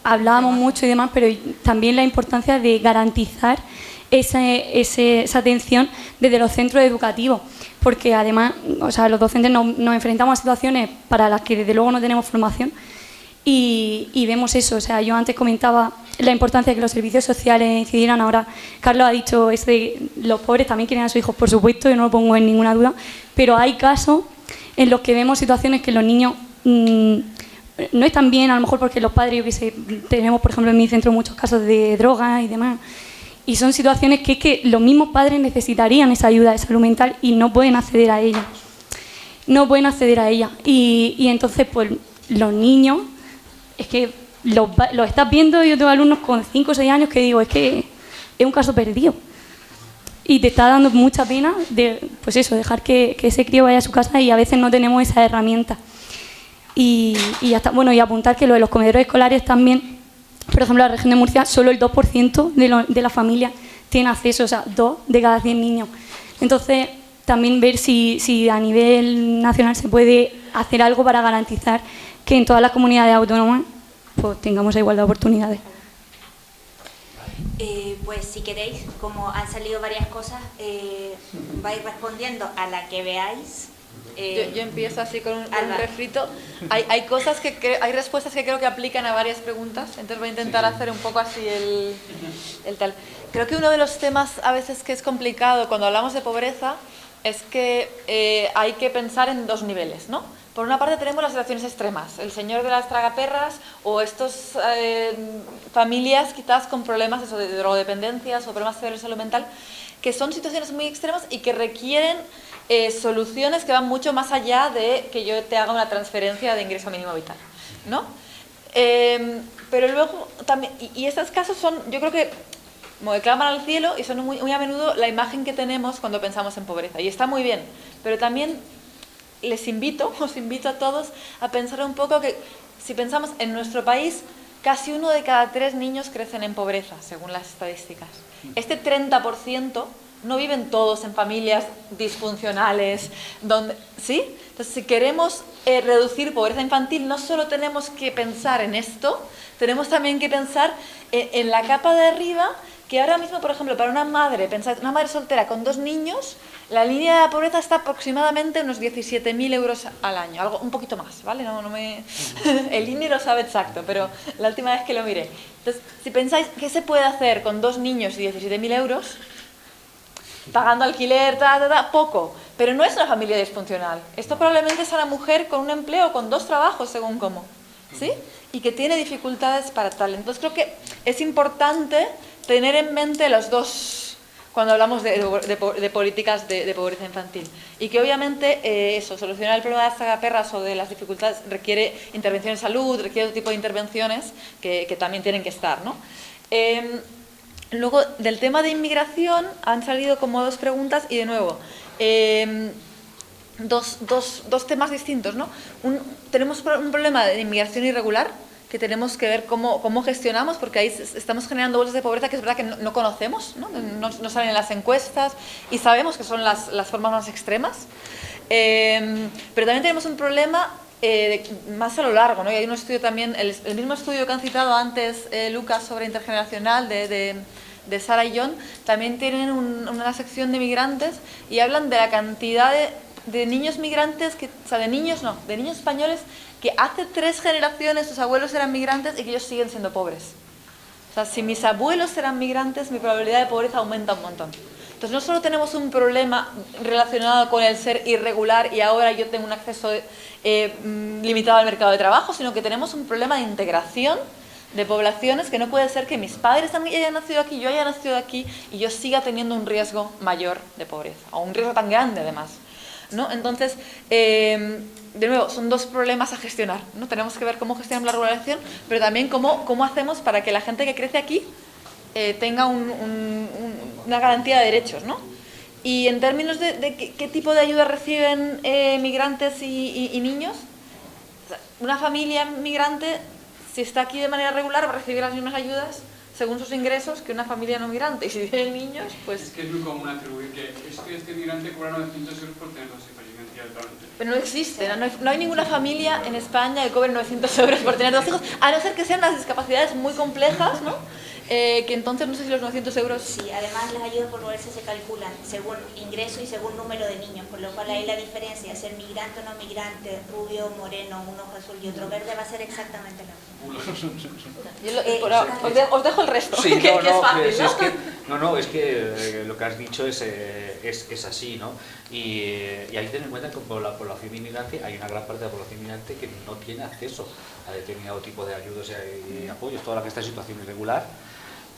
hablábamos mucho y demás, pero también la importancia de garantizar esa atención desde los centros educativos, porque además, o sea, los docentes nos enfrentamos a situaciones para las que desde luego no tenemos formación y vemos eso. O sea, yo antes comentaba la importancia de que los servicios sociales incidieran. Ahora Carlos ha dicho los pobres también quieren a sus hijos, por supuesto, yo no lo pongo en ninguna duda, pero hay casos en los que vemos situaciones que los niños no están bien, a lo mejor porque los padres, yo qué sé, tenemos por ejemplo en mi centro muchos casos de drogas y demás, y son situaciones que los mismos padres necesitarían esa ayuda de salud mental y no pueden acceder a ella. No pueden acceder a ella. Y entonces, pues, los niños, es que los estás viendo. Yo tengo alumnos con 5 o 6 años que digo, es que es un caso perdido. Y te está dando mucha pena pues eso, dejar que ese crío vaya a su casa y a veces no tenemos esa herramienta. Y ya está. Bueno, y apuntar que lo de los comedores escolares también. Por ejemplo, en la región de Murcia, solo el 2% de la familia tiene acceso, o sea, 2 de cada 100 niños. Entonces, también ver si a nivel nacional se puede hacer algo para garantizar que en todas las comunidades autónomas pues, tengamos igualdad de oportunidades. Pues si queréis, como han salido varias cosas, vais respondiendo a la que veáis. Yo empiezo así con un refrito. Hay cosas hay respuestas que creo que aplican a varias preguntas, entonces voy a intentar hacer un poco así el tal. Creo que uno de los temas a veces que es complicado cuando hablamos de pobreza es que hay que pensar en 2 niveles, ¿no? Por una parte tenemos las situaciones extremas, el señor de las tragaperras o estas familias quizás con problemas de drogodependencias o problemas de salud mental, que son situaciones muy extremas y que requieren soluciones que van mucho más allá de que yo te haga una transferencia de ingreso mínimo vital, ¿no? Pero luego también, y estos casos son, yo creo que como que claman al cielo y son muy a menudo la imagen que tenemos cuando pensamos en pobreza, y está muy bien, pero también os invito a todos a pensar un poco que si pensamos en nuestro país, casi 1 de cada 3 niños crecen en pobreza, según las estadísticas. Este 30% no viven todos en familias disfuncionales, ¿sí? Entonces, si queremos reducir pobreza infantil, no solo tenemos que pensar en esto, tenemos también que pensar en la capa de arriba, que ahora mismo, por ejemplo, para una madre, pensad, una madre soltera con 2 niños, la línea de pobreza está aproximadamente unos 17.000 euros al año, algo un poquito más, ¿vale? El INE lo sabe exacto, pero la última vez que lo miré. Entonces, si pensáis, ¿qué se puede hacer con 2 niños y 17.000 euros? Pagando alquiler, poco, pero no es una familia disfuncional. Esto probablemente es una mujer con un empleo, con 2 trabajos, según cómo, ¿sí? Y que tiene dificultades para tal. Entonces creo que es importante tener en mente los 2 cuando hablamos de políticas de pobreza infantil. Y que obviamente solucionar el problema de las tragaperras o de las dificultades requiere intervención en salud, requiere otro tipo de intervenciones que también tienen que estar, ¿no? Luego, del tema de inmigración, han salido como 2 preguntas y, de nuevo, dos temas distintos, ¿no? Tenemos un problema de inmigración irregular que tenemos que ver cómo gestionamos, porque ahí estamos generando bolsas de pobreza que es verdad que no conocemos, no salen en las encuestas y sabemos que son las formas más extremas. Pero también tenemos un problema más a lo largo, ¿no? Y hay un estudio también, el mismo estudio que han citado antes Lucas sobre intergeneracional de Sara y John, también tienen una sección de migrantes y hablan de la cantidad de niños migrantes, de niños españoles que hace 3 generaciones sus abuelos eran migrantes y que ellos siguen siendo pobres. O sea, si mis abuelos eran migrantes, mi probabilidad de pobreza aumenta un montón. Entonces, no solo tenemos un problema relacionado con el ser irregular y ahora yo tengo un acceso limitado al mercado de trabajo, sino que tenemos un problema de integración de poblaciones que no puede ser que mis padres hayan nacido aquí, yo haya nacido aquí y yo siga teniendo un riesgo mayor de pobreza, o un riesgo tan grande además, ¿no? Entonces, de nuevo, son 2 problemas a gestionar, ¿no? Tenemos que ver cómo gestionamos la regulación, pero también cómo hacemos para que la gente que crece aquí tenga una garantía de derechos, ¿no? Y en términos de qué tipo de ayuda reciben migrantes y niños, una familia migrante, si está aquí de manera regular, va a recibir las mismas ayudas según sus ingresos que una familia no migrante. Y si tienen niños, pues... Es que es muy común atribuir que este migrante cobra 900 euros por tener 2 hijos. Pero no existe, no hay ninguna familia en España que cobre 900 euros por tener 2 hijos, a no ser que sean unas discapacidades muy complejas, ¿no? que entonces no sé si los 900 euros... Sí, además las ayudas por moverse se calculan según ingreso y según número de niños, por lo cual ahí la diferencia de ser migrante o no migrante, rubio, moreno, un ojo azul y otro verde va a ser exactamente la misma. Os dejo el resto, Sí, que es fácil, ¿no? es que lo que has dicho es así, ¿no? Y hay que tener en cuenta que por la población inmigrante hay una gran parte de la población inmigrante que no tiene acceso a determinado tipo de ayudas y apoyos, toda la que está en situación irregular.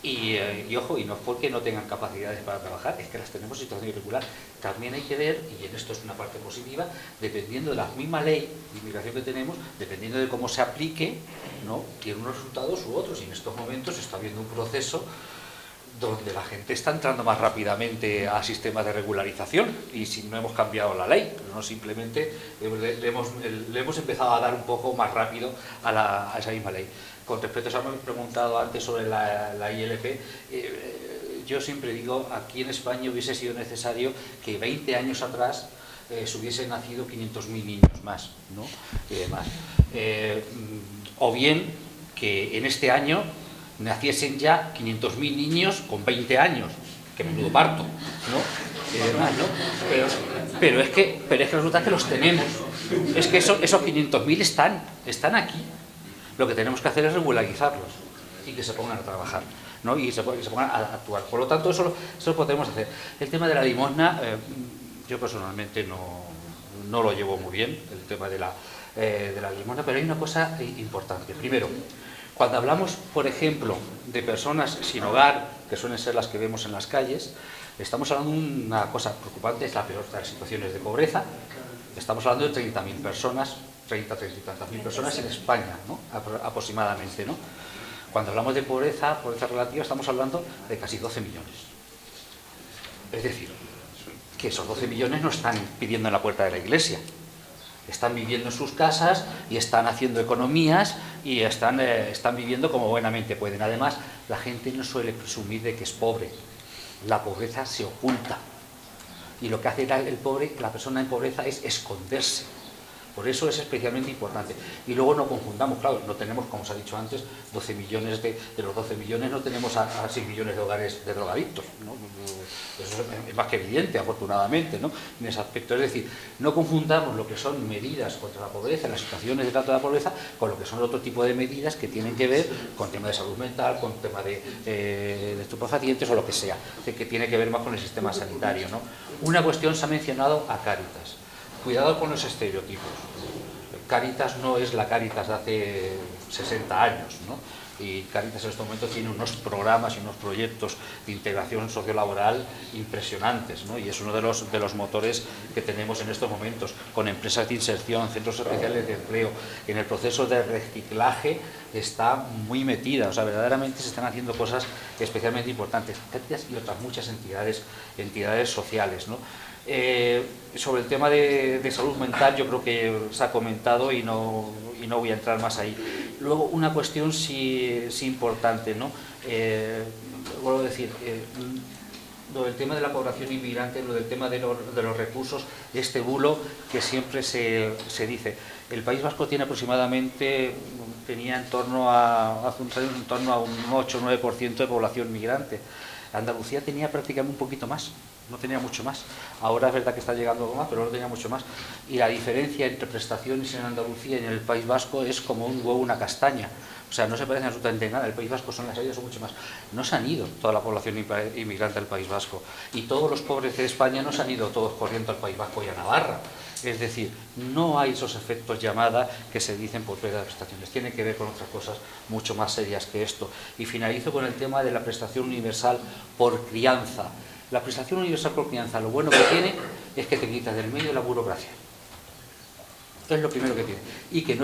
Y ojo, y no es porque no tengan capacidades para trabajar, es que las tenemos en situación irregular. También hay que ver, y en esto es una parte positiva, dependiendo de la misma ley de inmigración que tenemos, dependiendo de cómo se aplique, ¿no? Tiene unos resultados u otros, y en estos momentos se está viendo un proceso donde la gente está entrando más rápidamente a sistemas de regularización, y si no hemos cambiado la ley, no simplemente le hemos empezado a dar un poco más rápido a esa misma ley. Con respecto a eso, me he preguntado antes sobre la ILP, yo siempre digo, aquí en España hubiese sido necesario que 20 años atrás se hubiesen nacido 500.000 niños más, ¿no? Y demás. O bien que en este año naciesen ya 500.000 niños con 20 años, que menudo parto, ¿no? Y demás, ¿no? Pero es que resulta que los tenemos. Es que esos 500.000 están aquí. Lo que tenemos que hacer es regularizarlos y que se pongan a trabajar, ¿no? Y que se pongan a actuar. Por lo tanto, eso lo podemos hacer. El tema de la limosna, yo personalmente no lo llevo muy bien, el tema de la limosna, pero hay una cosa importante. Primero, cuando hablamos, por ejemplo, de personas sin hogar, que suelen ser las que vemos en las calles, estamos hablando de una cosa preocupante, es la peor de las situaciones de pobreza. Estamos hablando de 30.000 personas, 30 y tantas mil personas en España, ¿no? Aproximadamente, ¿no? Cuando hablamos de pobreza relativa, estamos hablando de casi 12 millones. Es decir, que esos 12 millones no están pidiendo en la puerta de la iglesia. Están viviendo en sus casas y están haciendo economías y están viviendo como buenamente pueden. Además, la gente no suele presumir de que es pobre. La pobreza se oculta. Y lo que hace la persona en pobreza es esconderse. Por eso es especialmente importante. Y luego no confundamos, claro, no tenemos, como se ha dicho antes, 12 millones de los 12 millones no tenemos a 6 millones de hogares de drogadictos, ¿no? Eso es más que evidente, afortunadamente, ¿no? En ese aspecto. Es decir, no confundamos lo que son medidas contra la pobreza, en las situaciones de trato de la pobreza, con lo que son otro tipo de medidas que tienen que ver con tema de salud mental, con tema de estupefacientes o lo que sea, que tiene que ver más con el sistema sanitario, ¿no? Una cuestión se ha mencionado a Cáritas. Cuidado con los estereotipos. Cáritas no es la Cáritas de hace 60 años, ¿no? Y Cáritas en este momento tiene unos programas y unos proyectos de integración sociolaboral impresionantes, ¿no? Y es uno de los motores que tenemos en estos momentos, con empresas de inserción, centros especiales de empleo. En el proceso de reciclaje está muy metida, o sea, verdaderamente se están haciendo cosas especialmente importantes. Cáritas y otras muchas entidades sociales, ¿no? Sobre el tema de salud mental, yo creo que se ha comentado y no voy a entrar más ahí. Luego, una cuestión sí importante, ¿no? Vuelvo a decir, lo del tema de la población inmigrante, lo del tema de los recursos, este bulo que siempre se dice. El País Vasco tenía en torno a un 8 o 9% de población migrante. Andalucía tenía prácticamente un poquito más. No tenía mucho más. Ahora es verdad que está llegando algo más, pero no tenía mucho más. Y la diferencia entre prestaciones en Andalucía y en el País Vasco es como un huevo, una castaña. O sea, no se parecen absolutamente nada. El País Vasco las ayudas son mucho más. No se han ido toda la población inmigrante al País Vasco. Y todos los pobres de España no se han ido todos corriendo al País Vasco y a Navarra. Es decir, no hay esos efectos llamada que se dicen por pérdida de prestaciones. Tiene que ver con otras cosas mucho más serias que esto. Y finalizo con el tema de la prestación universal por crianza. La prestación universal por crianza, lo bueno que tiene es que te quitas del medio la burocracia. Es lo primero que tiene. Y que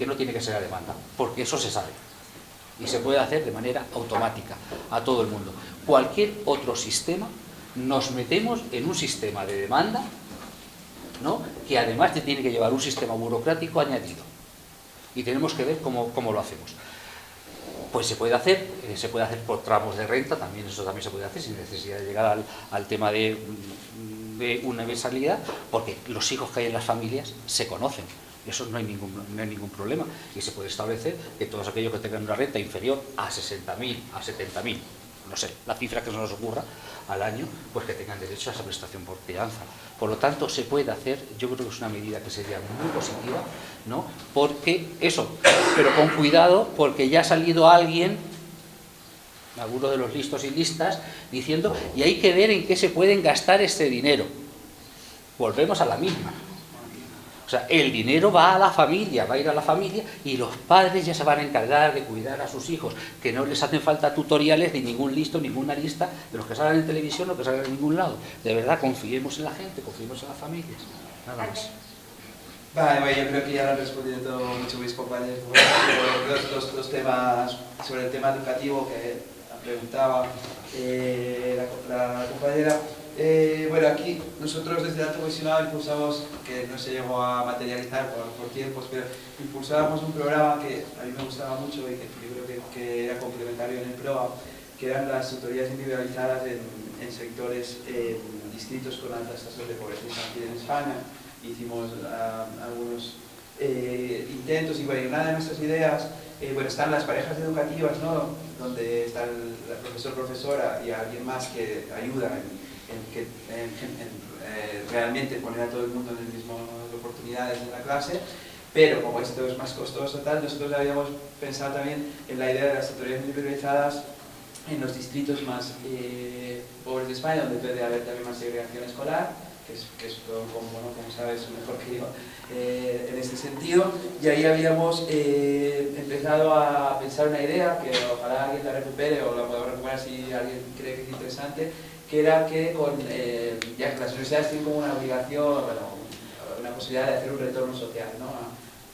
no tiene que ser a demanda, porque eso se sabe. Y se puede hacer de manera automática a todo el mundo. Cualquier otro sistema, nos metemos en un sistema de demanda, ¿no? Que además te tiene que llevar un sistema burocrático añadido. Y tenemos que ver cómo lo hacemos. Pues se puede hacer por tramos de renta, eso también se puede hacer sin necesidad de llegar al tema de universalidad, porque los hijos que hay en las familias se conocen. Eso no hay ningún problema. Y se puede establecer que todos aquellos que tengan una renta inferior a 60.000, a 70.000, no sé, la cifra que se nos ocurra al año, pues que tengan derecho a esa prestación por crianza. Por lo tanto, se puede hacer, yo creo que es una medida que sería muy positiva, ¿no? Porque eso, pero con cuidado, porque ya ha salido alguien, algunos de los listos y listas, diciendo, y hay que ver en qué se pueden gastar este dinero. Volvemos a la misma. O sea, el dinero va a la familia, va a ir a la familia y los padres ya se van a encargar de cuidar a sus hijos, que no les hacen falta tutoriales ni ningún listo, ninguna lista de los que salen en televisión o que salen en ningún lado. De verdad, confiemos en la gente, confiemos en las familias. Nada más. Vale, bueno, yo creo que ya lo han respondido todo mucho mis compañeros. Los temas, sobre el tema educativo que preguntaba la compañera. Bueno, aquí nosotros desde Alto Cohesionado impulsamos, que no se llegó a materializar por tiempos, pero impulsábamos un programa que a mí me gustaba mucho y que yo creo que era complementario en el PROA, que eran las tutorías individualizadas en sectores distritos con altas tasas de pobreza infantil en España. Hicimos algunos intentos y bueno, una de nuestras ideas, bueno, están las parejas educativas, ¿no? Donde está el profesor-profesora y alguien más que ayuda realmente poner a todo el mundo en las mismas oportunidades en la clase, pero como esto es más costoso tal, nosotros habíamos pensado también en la idea de las tutorías individualizadas en los distritos más pobres de España, donde puede haber también más segregación escolar, que es como sabes, mejor que yo en este sentido, y ahí habíamos empezado a pensar una idea que ojalá alguien la recupere o la pueda recuperar si alguien cree que es interesante, que era que ya que las universidades tienen como una obligación, bueno, una posibilidad de hacer un retorno social, ¿no?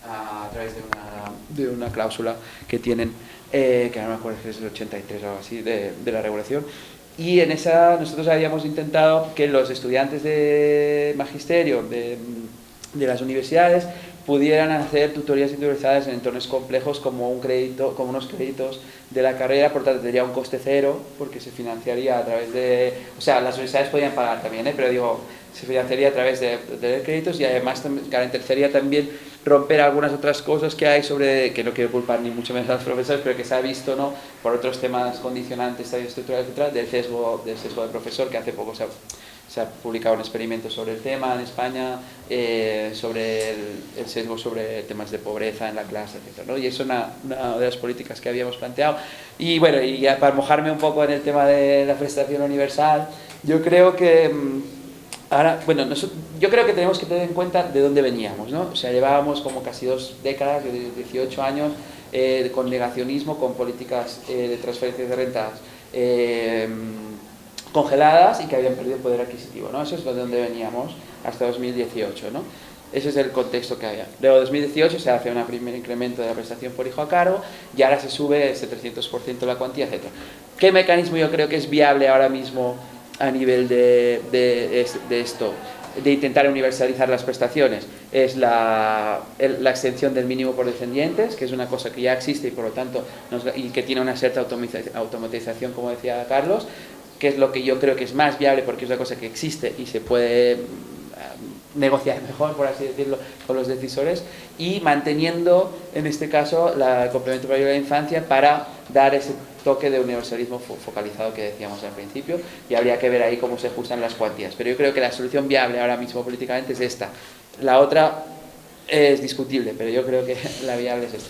a través de una cláusula que tienen, que no me acuerdo si es el 83 o algo así, de la regulación. Y en esa nosotros habíamos intentado que los estudiantes de magisterio de las universidades pudieran hacer tutorías individualizadas en entornos complejos como unos créditos de la carrera, por tanto tendría un coste cero porque se financiaría a través de, o sea, las universidades podían pagar también, pero digo, se financiaría a través de créditos y además garantizaría también romper algunas otras cosas que hay sobre, que no quiero culpar ni mucho menos a los profesores, pero que se ha visto, ¿no? Por otros temas condicionantes, estructurales, etcétera, del sesgo del profesor, que hace poco se ha publicado un experimento sobre el tema en España, sobre el sesgo sobre temas de pobreza en la clase, etc., ¿no? Y eso es una de las políticas que habíamos planteado. Y bueno, y ya para mojarme un poco en el tema de la prestación universal, yo creo que ahora, bueno, yo creo que tenemos que tener en cuenta de dónde veníamos, ¿no? O sea, llevábamos como casi 2 décadas, de 18 años, con negacionismo, con políticas de transferencias de rentas congeladas y que habían perdido poder adquisitivo, ¿no? Eso es de donde veníamos hasta 2018, ¿no? Ese es el contexto que había. Luego, en 2018 se hace un primer incremento de la prestación por hijo a cargo y ahora se sube ese 300% la cuantía, etc. ¿Qué mecanismo yo creo que es viable ahora mismo a nivel de esto, de intentar universalizar las prestaciones? Es la extensión del mínimo por descendientes, que es una cosa que ya existe y por lo tanto y que tiene una cierta automatización, como decía Carlos, que es lo que yo creo que es más viable porque es una cosa que existe y se puede negociar mejor, por así decirlo, con los decisores, y manteniendo en este caso el complemento para la infancia para dar ese toque de universalismo focalizado que decíamos al principio, y habría que ver ahí cómo se ajustan las cuantías, pero yo creo que la solución viable ahora mismo políticamente es esta. La otra es discutible, pero yo creo que la viable es esta.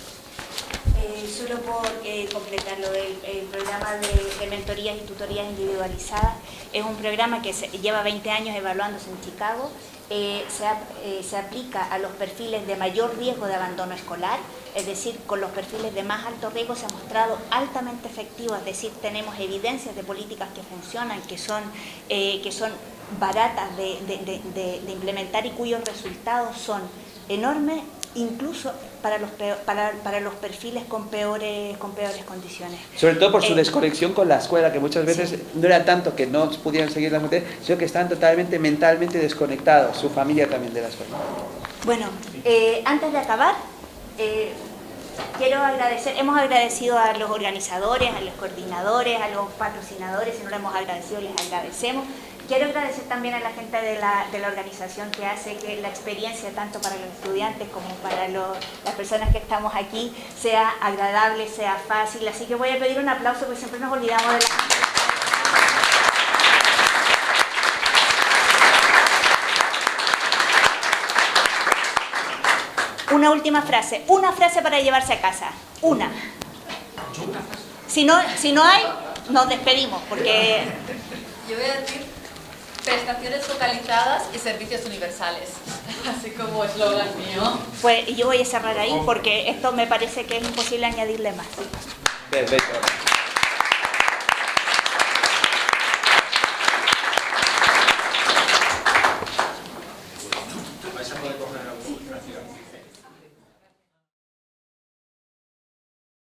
Solo por completar lo del programa de mentorías y tutorías individualizadas, es un programa que lleva 20 años evaluándose en Chicago. Se aplica a los perfiles de mayor riesgo de abandono escolar, es decir, con los perfiles de más alto riesgo se ha mostrado altamente efectivo, es decir, tenemos evidencias de políticas que funcionan, que son baratas de implementar y cuyos resultados son enormes, incluso para los perfiles con peores condiciones. Sobre todo por su desconexión con la escuela, que muchas veces sí, no era tanto que no pudieran seguir las materias, sino que están totalmente mentalmente desconectados, su familia también de la escuela. Bueno, antes de acabar, quiero agradecer, hemos agradecido a los organizadores, a los coordinadores, a los patrocinadores, si no lo hemos agradecido les agradecemos. Quiero agradecer también a la gente de la organización que hace que la experiencia, tanto para los estudiantes como para las personas que estamos aquí, sea agradable, sea fácil. Así que voy a pedir un aplauso porque siempre nos olvidamos de la gente. Una última frase, una frase para llevarse a casa, una. Si no hay, nos despedimos, porque... Yo voy a decir prestaciones focalizadas y servicios universales, así como eslogan mío. Pues yo voy a cerrar ahí porque esto me parece que es imposible añadirle más. Perfecto.